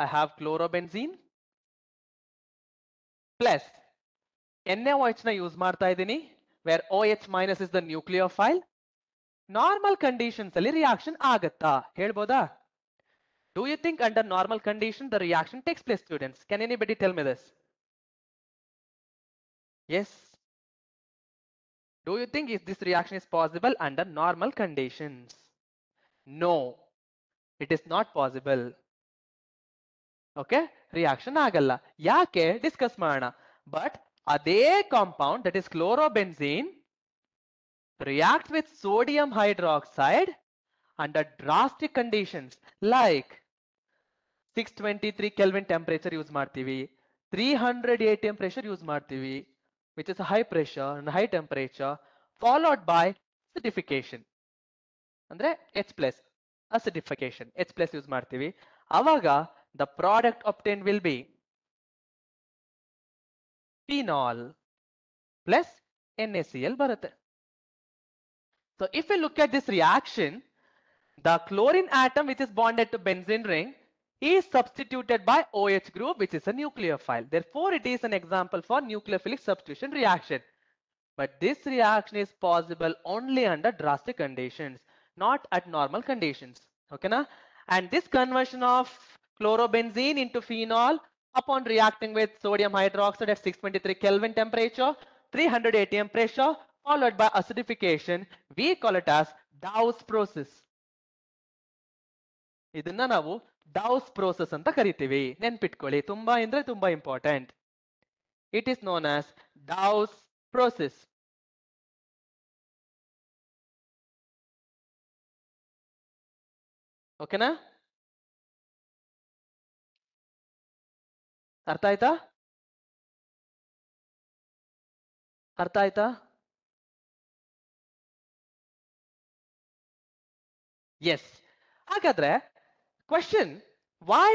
I have chlorobenzene plus NaOH na use ಮಾಡ್ತಾ ಇದ್ದೀನಿ where OH minus is the nucleophile. Normal conditions ಅಲ್ಲಿ reaction ಆಗತ್ತಾ? ಹೇಳ್ಬೋದಾ? Do you think under normal condition the reaction takes place, students? Can anybody tell me this? Yes. Do you think if this reaction is possible under normal conditions? No, it is not possible. Okay, reaction ಆಗಲ್ಲ. ಯಾಕೆ? Discuss ಮಾಡೋಣ. But ಅದೇ compound, that is chlorobenzene, reacts with sodium hydroxide under drastic conditions like 623 Kelvin temperature use ಮಾಡ್ತೀವಿ, 300 atm pressure use ಮಾಡ್ತೀವಿ, which is a high pressure and high temperature, followed by acidification. ಅಂದ್ರೆ H plus acidification, H plus use ಮಾಡ್ತೀವಿ. ಅವಾಗ the product obtained will be phenol plus NaCl ಬರುತ್ತೆ. So if we look at this reaction, the chlorine atom which is bonded to benzene ring is substituted by OH group, which is a nucleophile. Therefore, it is an example for nucleophilic substitution reaction. But this reaction is possible only under drastic conditions, not at normal conditions. Okay na? And this conversion of chlorobenzene into phenol upon reacting with sodium hydroxide at 623 Kelvin temperature, 300 atm pressure, followed by acidification, we call it as Dow's process. ಇದನ್ನ ನಾವು ಡೌಸ್ process ಅಂತ ಕರಿತೀವಿ. ನೆನ್ಪಿಟ್ಕೊಳ್ಳಿ, ತುಂಬಾ ಅಂದ್ರೆ ತುಂಬಾ important. It is known as Dow's process. ಓಕೆನಾ? ಅರ್ಥ ಆಯ್ತಾ? ಅರ್ಥ ಆಯ್ತಾ? ಎಸ್. ಹಾಗಾದ್ರೆ question, why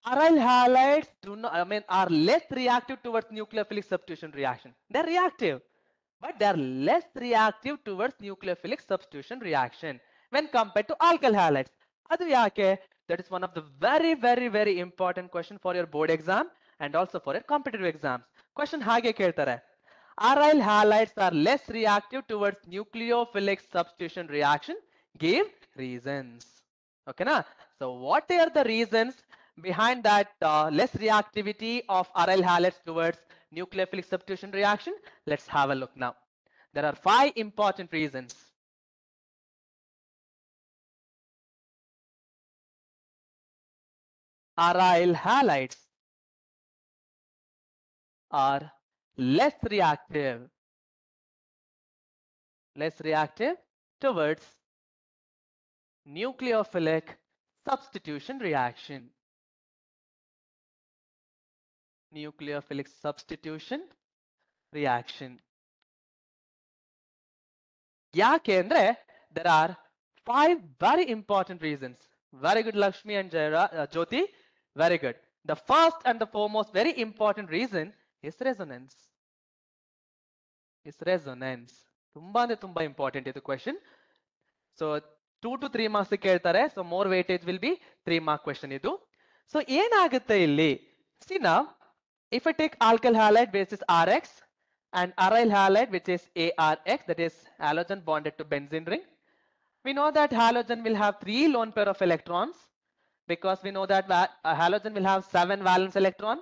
Aryl halides do not, are less reactive towards nucleophilic substitution reaction. They're reactive, but they're less reactive towards nucleophilic substitution reaction when compared to alkyl halides. Adu yake? That is one of the very, very, very important question for your board exam and also for your competitive exams. Question hage keltare. Aryl halides are less reactive towards nucleophilic substitution reaction. Give reasons. Okay, na? So what are the reasons behind that less reactivity of aryl halides towards nucleophilic substitution reaction? Let's have a look now. There are 5 important reasons. Aryl halides are less reactive towards nucleophilic substitution reaction. Nucleophilic substitution reaction. Yake andre there are 5 very important reasons. Very good, Lakshmi and Jyoti. Very good. The first and the foremost very important reason is resonance. Tumba ಅಂದ್ರೆ ತುಂಬಾ important ಇದು question. So 2 to 3 marks ಕೇಳ್ತಾರೆ. So more weightage will be 3 mark question ಇದು. So ಏನಾಗುತ್ತೆ ಇಲ್ಲಿ? See now, if I take alkyl halide basis Rx and aryl halide which is ARX, that is halogen bonded to benzene ring. We know that halogen will have 3 lone pair of electrons because we know that a halogen will have 7 valence electron.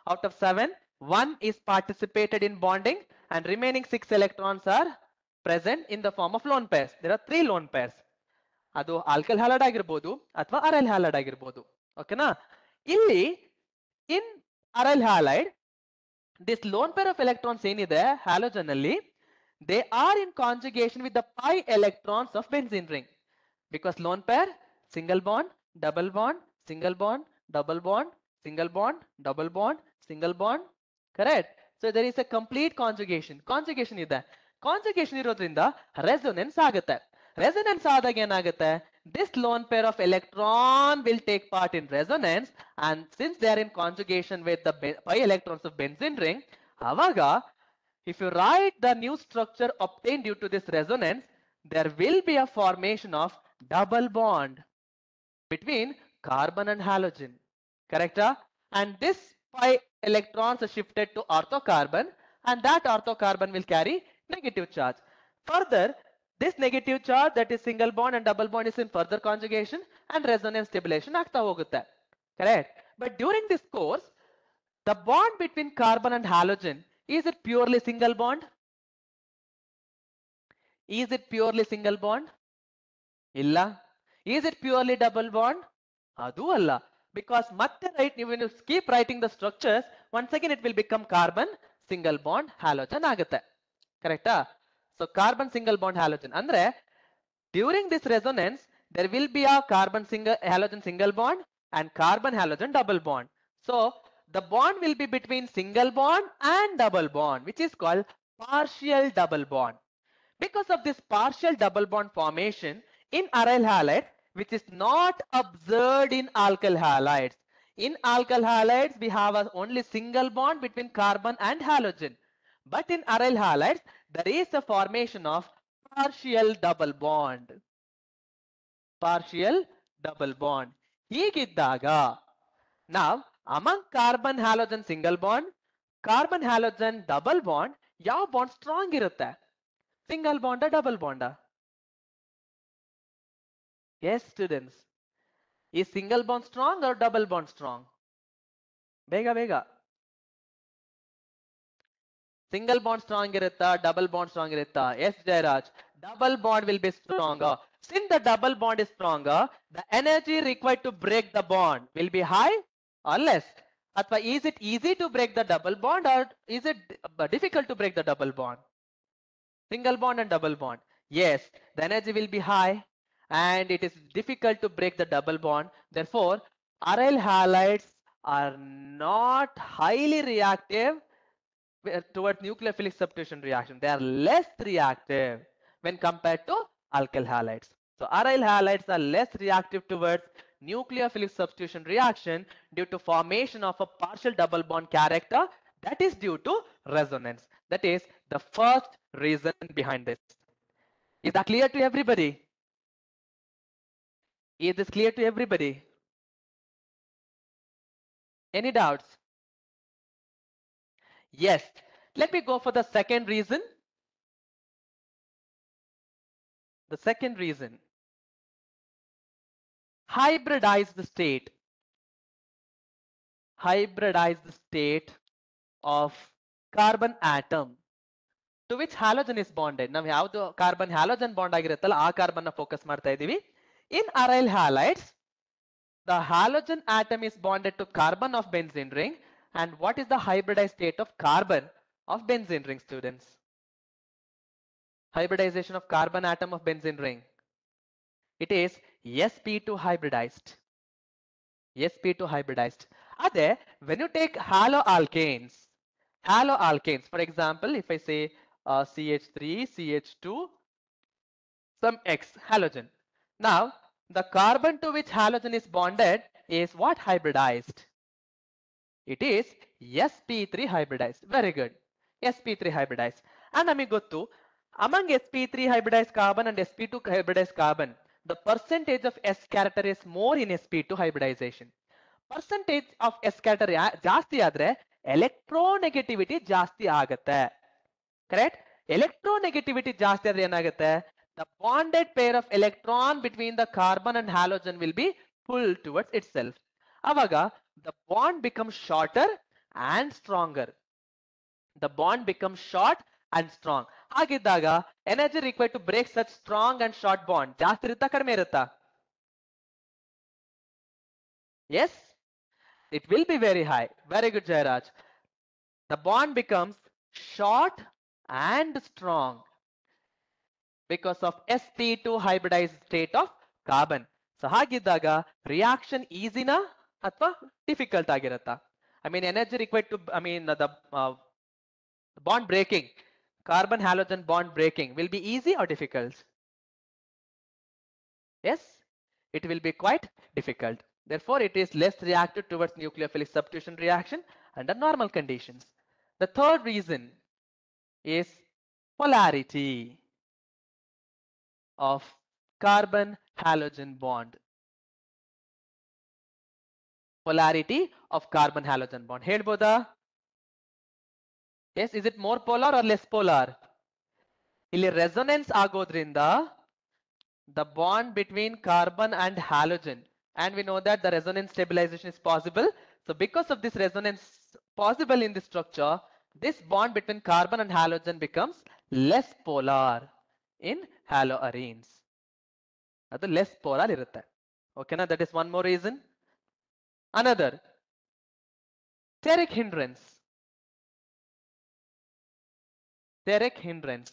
Out of 7, 1 is participated in bonding and remaining 6 electrons are present in the form of lone pairs. There are 3 lone pairs. ಅದು alkyl halide ಆಗಿರ್ಬೋದು ಅಥವಾ ಅರೈಲ್ halide ಆಗಿರ್ಬೋದು. ಓಕೆನಾ? ಇಲ್ಲಿ ಇನ್ ಅರೈಲ್ halide this lone pair of electrons ಏನಿದೆ halogen ಅಲ್ಲಿ they are in conjugation with the pi electrons of benzene ring because lone pair single bond double bond single bond double bond single bond double bond single bond, correct? So there is a complete conjugation ಇದೆ. Conjugation ಇರೋದ್ರಿಂದ resonance ಆಗುತ್ತೆ. Resonance ಆದಾಗ ಏನಾಗುತ್ತೆ? This lone pair of electron will take part in resonance, and since they are in conjugation with the pi electrons of benzene ring, avaga if you write the new structure obtained due to this resonance, there will be a formation of double bond between carbon and halogen, correct? And this pi electrons are shifted to orthocarbon, and that orthocarbon will carry negative charge. Further, this negative charge, that is single bond and double bond, is in further conjugation and resonance stimulation ಆಗ್ತಾ ಹೋಗುತ್ತೆ, correct? But during this course, the bond between carbon and halogen, is it purely single bond? Is it purely single bond? Illa. Is it purely double bond? Adu alla. Because ಮತ್ತೆ right, when you keep writing the structures, once again it will become carbon single bond halogen ಆಗುತ್ತೆ, correct? So carbon single bond halogen andre during this resonance there will be a carbon halogen single bond and carbon halogen double bond. So the bond will be between single bond and double bond, which is called partial double bond. Because of this partial double bond formation in aryl halide, which is not observed in alkyl halides. In alkyl halides we have only single bond between carbon and halogen, but in aryl halides there is a formation of partial double bond. Partial double bond. ಹೀಗಿದ್ದಾಗ now among carbon halogen single bond, carbon halogen double bond, ಯಾವ bond strong ಇರುತ್ತೆ? Single bond double bond? Yes students, is single bond strong or double bond strong? ಬೇಗ single bond strong irutta, double bond strong irutta? Yes Jairaj, double bond will be stronger. Since the double bond is stronger, the energy required to break the bond will be high or less? Athwa is it easy to break the double bond or is it difficult to break the double bond? Single bond and double bond, yes, the energy will be high and it is difficult to break the double bond. Therefore aryl halides are not highly reactive towards nucleophilic substitution reaction. They are less reactive when compared to alkyl halides. So aryl halides are less reactive towards nucleophilic substitution reaction due to formation of a partial double bond character that is due to resonance. That is the first reason behind this. Is that clear to everybody? Is this clear to everybody? Any doubts? Yes. Let me go for the second reason. The second reason. Hybridize the state. Hybridize the state of carbon atom to which halogen is bonded. ನಾವು ಯಾವುದು carbon halogen bond ಆಗಿರುತ್ತಲ್ಲ ಆ carbon ನ focus ಮಾಡ್ತಾ ಇದೀವಿ. In aryl halides, the halogen atom is bonded to carbon of benzene ring. And what is the hybridized state of carbon of benzene ring, students? Hybridization of carbon atom of benzene ring. It is sp2 hybridized. sp2 hybridized. Ade, when you take haloalkanes, for example, if I say CH3, CH2, some X halogen. Now, the carbon to which halogen is bonded is what hybridized? It is sp3 hybridized. Very good. sp3 hybridized. And nಮಗೆ ಗೊತ್ತು, among sp3 hybridized carbon and sp2 hybridized carbon, the percentage of s character is more in sp2 hybridization. Percentage of s character ಜಾಸ್ತಿ ಆದ್ರೆ electronegativity ಜಾಸ್ತಿ ಆಗುತ್ತೆ. Correct? Electronegativity ಜಾಸ್ತಿ ಆದ್ರೆ ಏನಾಗುತ್ತೆ? The bonded pair of electron between the carbon and halogen will be pulled towards itself. ಅವಾಗ the bond becomes shorter and stronger. The bond becomes short and strong. ಹಾಗಿದ್ದಾಗ energy required to break such strong and short bond ಜಾಸ್ತಿ ಇರುತ್ತಾ ಕಡಿಮೆ ಇರುತ್ತಾ? Yes, it will be very high. Very good, Jairaj. The bond becomes short and strong because of sp2 hybridized state of carbon. So ಹಾಗಿದ್ದಾಗ reaction easyನಾ ಅಥವಾ difficult ಆಗಿರುತ್ತಾ? I mean energy required to, the bond breaking, carbon halogen bond breaking will be easy or difficult? Yes, it will be quite difficult. Therefore, it is less reactive towards nucleophilic substitution reaction under normal conditions. The third reason is polarity of carbon halogen bond. Polarity of carbon halogen bond. ಹೇಳ್ಬೋದಾ? Yes, is it more polar or less polar? ಇಲ್ಲಿ resonance ಆಗೋದ್ರಿಂದ the bond between carbon and halogen, and we know that the resonance stabilization is possible. So because of this resonance possible in this structure, this bond between carbon and halogen becomes less polar in haloarenes. ಅದು less polar ಇರುತ್ತೆ. Okay, now that is one more reason. Another, steric hindrance. Steric hindrance.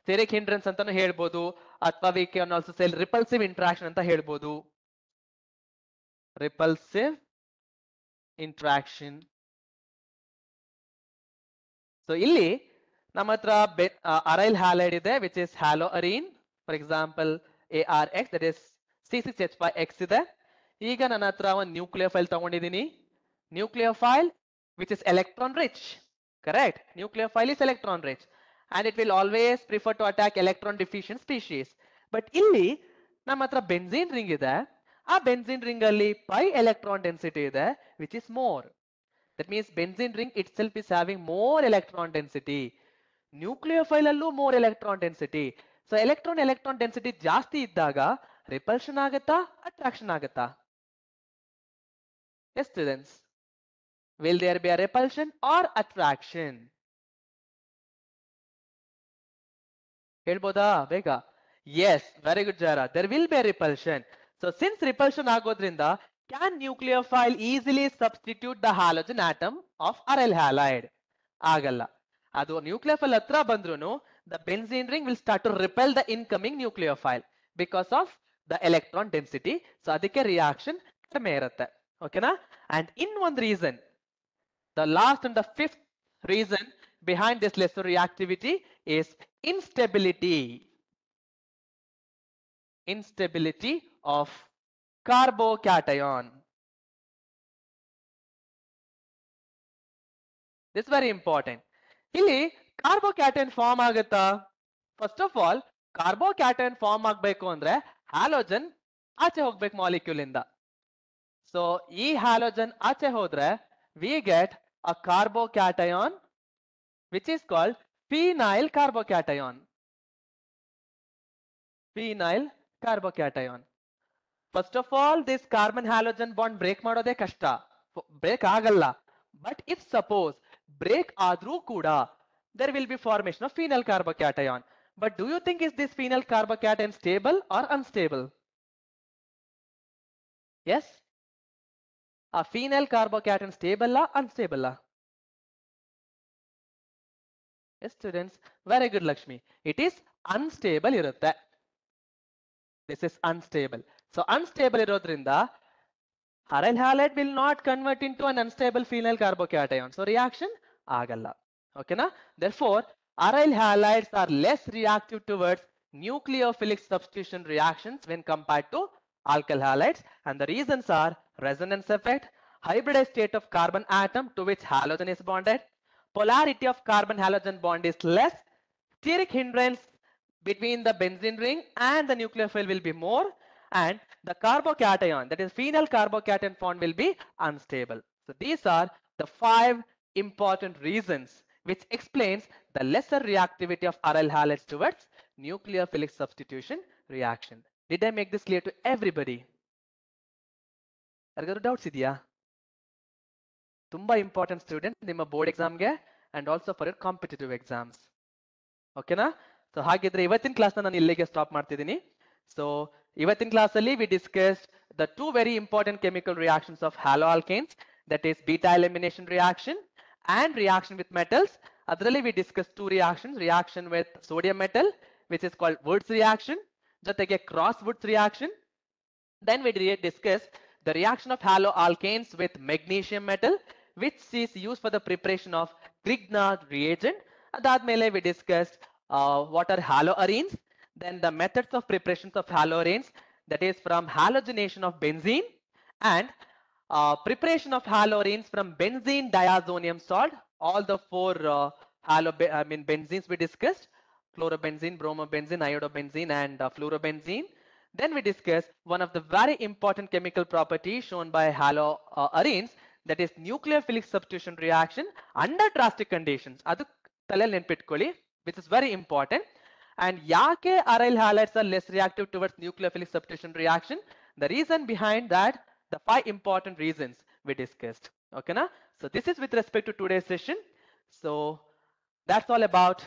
Steric hindrance ಅಂತಾನು ಹೇಳ್ಬೋದು, ಅಥವಾ we can also say repulsive interaction ಅಂತ ಹೇಳ್ಬೋದು. Repulsive interaction. So ಇಲ್ಲಿ ನಮ್ಮ ಹತ್ರ aryl halide ಇದೆ, which is haloarene. For example, ARX, that is C6H5X ಇದೆ. ಈಗ ನನ್ನ ಹತ್ರ ಒಂದು nucleophile ತಗೊಂಡಿದ್ದೀನಿ. Nucleophile which is electron rich. Correct? Nucleophile is electron rich and it will always prefer to attack electron deficient species. But ಇಲ್ಲಿ ನಮ್ಮ ಹತ್ರ benzene ring ಇದೆ. ಆ benzene ring ಅಲ್ಲಿ pi electron density ಇದೆ, which is more. That means benzene ring itself is having more electron density. Nucleophile ಅಲ್ಲೂ more electron density. So electron density ಜಾಸ್ತಿ ಇದ್ದಾಗ repulsion ಆಗುತ್ತಾ, attraction ಆಗುತ್ತಾ? Yes, students. Will there be a repulsion or attraction? ಹೇಳ್ಬೋದಾ ಬೇಗ? Yes, very good, Jara. There will be a repulsion. So since repulsion ಆಗೋದ್ರಿಂದ, can nucleophile easily substitute the halogen atom of aryl halide? ಆಗಲ್ಲ. ಅದು nucleophile ಹತ್ರ ಬಂದ್ರೂ the benzene ring will start to repel the incoming nucleophile because of the electron density. So ಅದಕ್ಕೆ reaction ಕಡಿಮೆ ಇರುತ್ತೆ. ಓಕೆನಾ? And in one reason, the last and the fifth reason behind this lesser reactivity is instability. Instability of carbocation. This is very important. ಇಲ್ಲಿ carbocation form ಆಗುತ್ತಾ? First of all carbocation form ಆಗ್ಬೇಕು ಅಂದ್ರೆ halogen ಆಚೆ ಹೋಗ್ಬೇಕು molecule ಇಂದ. So ಈ halogen ಆಚೆ ಹೋದ್ರೆ we get a carbocation which is called phenyl carbocation. Phenyl carbocation. First of all, this carbon halogen bond break ಮಾಡೋದೇ ಕಷ್ಟ, break ಆಗಲ್ಲ. But if suppose break ಆದ್ರೂ ಕೂಡ there will be formation of phenyl carbocation. But do you think is this phenyl carbocation stable or unstable? Yes? A phenyl carbocation stable or unstable? Yes, students. Very good, Lakshmi. It is unstable irutte. This is unstable. So unstable irodrinda aryl halide will not convert into an unstable phenyl carbocation. So reaction agalla. Okay na? Therefore, aryl halides are less reactive towards nucleophilic substitution reactions when compared to alkyl halides, and the reasons are resonance effect, hybridized state of carbon atom to which halogen is bonded, polarity of carbon halogen bond is less, steric hindrance between the benzene ring and the nucleophile will be more, and the carbocation, that is phenyl carbocation bond, will be unstable. So these are the 5 important reasons which explains the lesser reactivity of aryl halides towards nucleophilic substitution reaction. Did I make this clear to everybody? ಯಾರಿಗಾದ್ರು doubts ಇದೆಯಾ? ತುಂಬಾ important student ನಿಮ್ಮ board ಎಕ್ಸಾಮ್ಗೆ and also for your competitive exams. ಓಕೆನಾ? ಸೊ ಹಾಗಿದ್ರೆ ಇವತ್ತಿನ class ನಾನು ಇಲ್ಲಿಗೆ ಸ್ಟಾಪ್ ಮಾಡ್ತಿದ್ದೀನಿ. ಸೊ ಇವತ್ತಿನ ಕ್ಲಾಸ್ ಅಲ್ಲಿ we discussed the 2 very important chemical reactions of haloalkanes, that is beta elimination reaction and reaction with metals. ಅದರಲ್ಲಿ we discussed 2 reactions, reaction with sodium metal which is called Wurtz reaction, ಜೊತೆಗೆ cross Wurtz reaction. Then we discussed the reaction of haloalkanes with magnesium metal which is used for the preparation of Grignard reagent. ಅದಾದ್ಮೇಲೆ we discussed what are haloarenes, then the methods of preparations of haloarenes, that is from halogenation of benzene and preparation of haloarenes from benzene diazonium salt. All the 4 benzenes we discussed: chlorobenzene, bromobenzene, iodobenzene, and fluorobenzene. Then we discussed one of the very important chemical properties shown by haloarenes, that is nucleophilic substitution reaction under drastic conditions. Adu talel nenpitಕೊಳ್ಳಿ, which is very important. And ಯಾಕೆ aryl halides are less reactive towards nucleophilic substitution reaction? The reason behind that, the 5 important reasons we discussed. Okay na? So this is with respect to today's session. So that's all about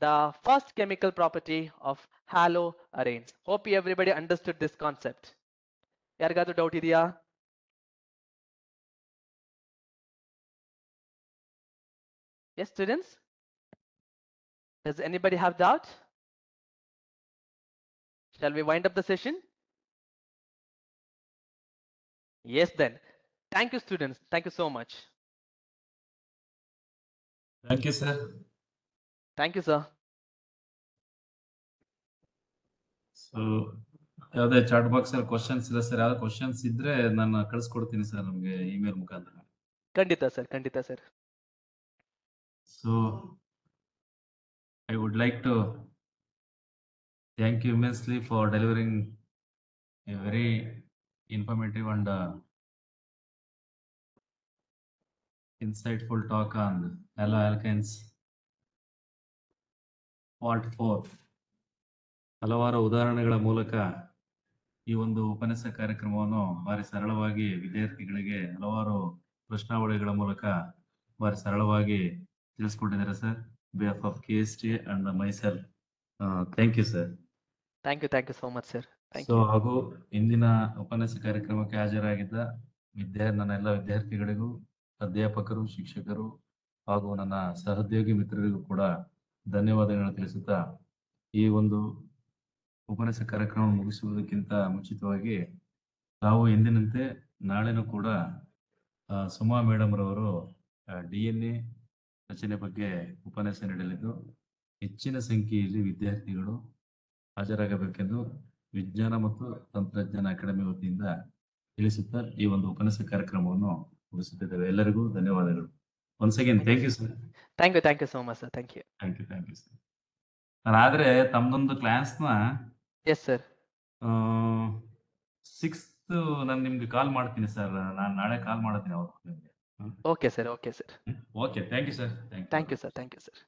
the first chemical property of haloarenes. Hope everybody understood this concept. Yarigadu doubt idea? Yes, students? Does anybody have doubt? Shall we wind up the session? Yes, then. Thank you, students. Thank you so much.
Thank you, sir.
Thank you, sir.
So ಯಾವುದೇ chat box ಅಲ್ಲಿ questions ಇದೆ sir? ಯಾವ್ದು questions ಇದ್ರೆ ನಾನು ಕಳಿಸ್ಕೊಡ್ತೀನಿ sir ನಮ್ಗೆ email ಮುಖಾಂತರ.
ಖಂಡಿತ ಸರ್, ಖಂಡಿತ sir.
So I would like to thank you immensely for delivering a very informative and insightful talk on haloalkanes part 4. ಹಲವಾರು ಉದಾಹರಣೆಗಳ ಮೂಲಕ ಈ ಒಂದು ಉಪನ್ಯಾಸ ಕಾರ್ಯಕ್ರಮವನ್ನು ಭಾರಿ ಸರಳವಾಗಿ ವಿದ್ಯಾರ್ಥಿಗಳಿಗೆ ಹಲವಾರು ಪ್ರಶ್ನಾವಳಿಗಳ ಮೂಲಕ ಭಾರಿ ಸರಳವಾಗಿ ತಿಳಿಸ್ಕೊಟ್ಟಿದ್ದಾರೆ sir. behalf of KST and myself, thank you sir.
Thank you so much sir. Thank
you.
So
ಹಾಗೂ ಇಂದಿನ ಉಪನ್ಯಾಸ ಕಾರ್ಯಕ್ರಮಕ್ಕೆ ಹಾಜರಾಗಿದ್ದ ನನ್ನ ಎಲ್ಲ ವಿದ್ಯಾರ್ಥಿಗಳಿಗೂ, ಅಧ್ಯಾಪಕರು, ಶಿಕ್ಷಕರು ಹಾಗೂ ನನ್ನ ಸಹೋದ್ಯೋಗಿ ಮಿತ್ರರಿಗೂ ಕೂಡ ಧನ್ಯವಾದಗಳನ್ನು ತಿಳಿಸುತ್ತಾ ಈ ಒಂದು ಉಪನ್ಯಾಸ ಕಾರ್ಯಕ್ರಮ ಮುಗಿಸುವುದಕ್ಕಿಂತ ಮುಂಚಿತವಾಗಿ ತಾವು ಎಂದಿನಂತೆ ನಾಳೆನೂ ಕೂಡ ಸುಮಾ ಮೇಡಮ್ ರವರು DNA ರಚನೆ ಬಗ್ಗೆ ಉಪನ್ಯಾಸ ನೀಡಲಿದ್ದು ಹೆಚ್ಚಿನ ಸಂಖ್ಯೆಯಲ್ಲಿ ವಿದ್ಯಾರ್ಥಿಗಳು ಹಾಜರಾಗಬೇಕೆಂದು ವಿಜ್ಞಾನ ಮತ್ತು ತಂತ್ರಜ್ಞಾನ ಅಕಾಡೆಮಿ ವತಿಯಿಂದ ತಿಳಿಸುತ್ತಾ ಈ ಒಂದು ಉಪನ್ಯಾಸ ಕಾರ್ಯಕ್ರಮವನ್ನು ಮುಗಿಸುತ್ತಿದ್ದೇವೆ. ಎಲ್ಲರಿಗೂ ಧನ್ಯವಾದಗಳು. Once again thank you sir.
Thank you so much sir. Thank you.
Thank you sir. ಆದ್ರೆ ತಮ್ದೊಂದು ಕ್ಲಾಸ್ನ
ಎಸ್ ಸರ್.
6th ನಾನು ನಿಮ್ಗೆ ಕಾಲ್ ಮಾಡ್ತೀನಿ ಸರ್. ನಾನು ನಾಳೆ ಕಾಲ್ ಮಾಡ್ತೀನಿ ಅವ್ರು ನಿಮ್ಗೆ.
Okay sir. Okay sir.
Okay thank you sir.
Thank you sir.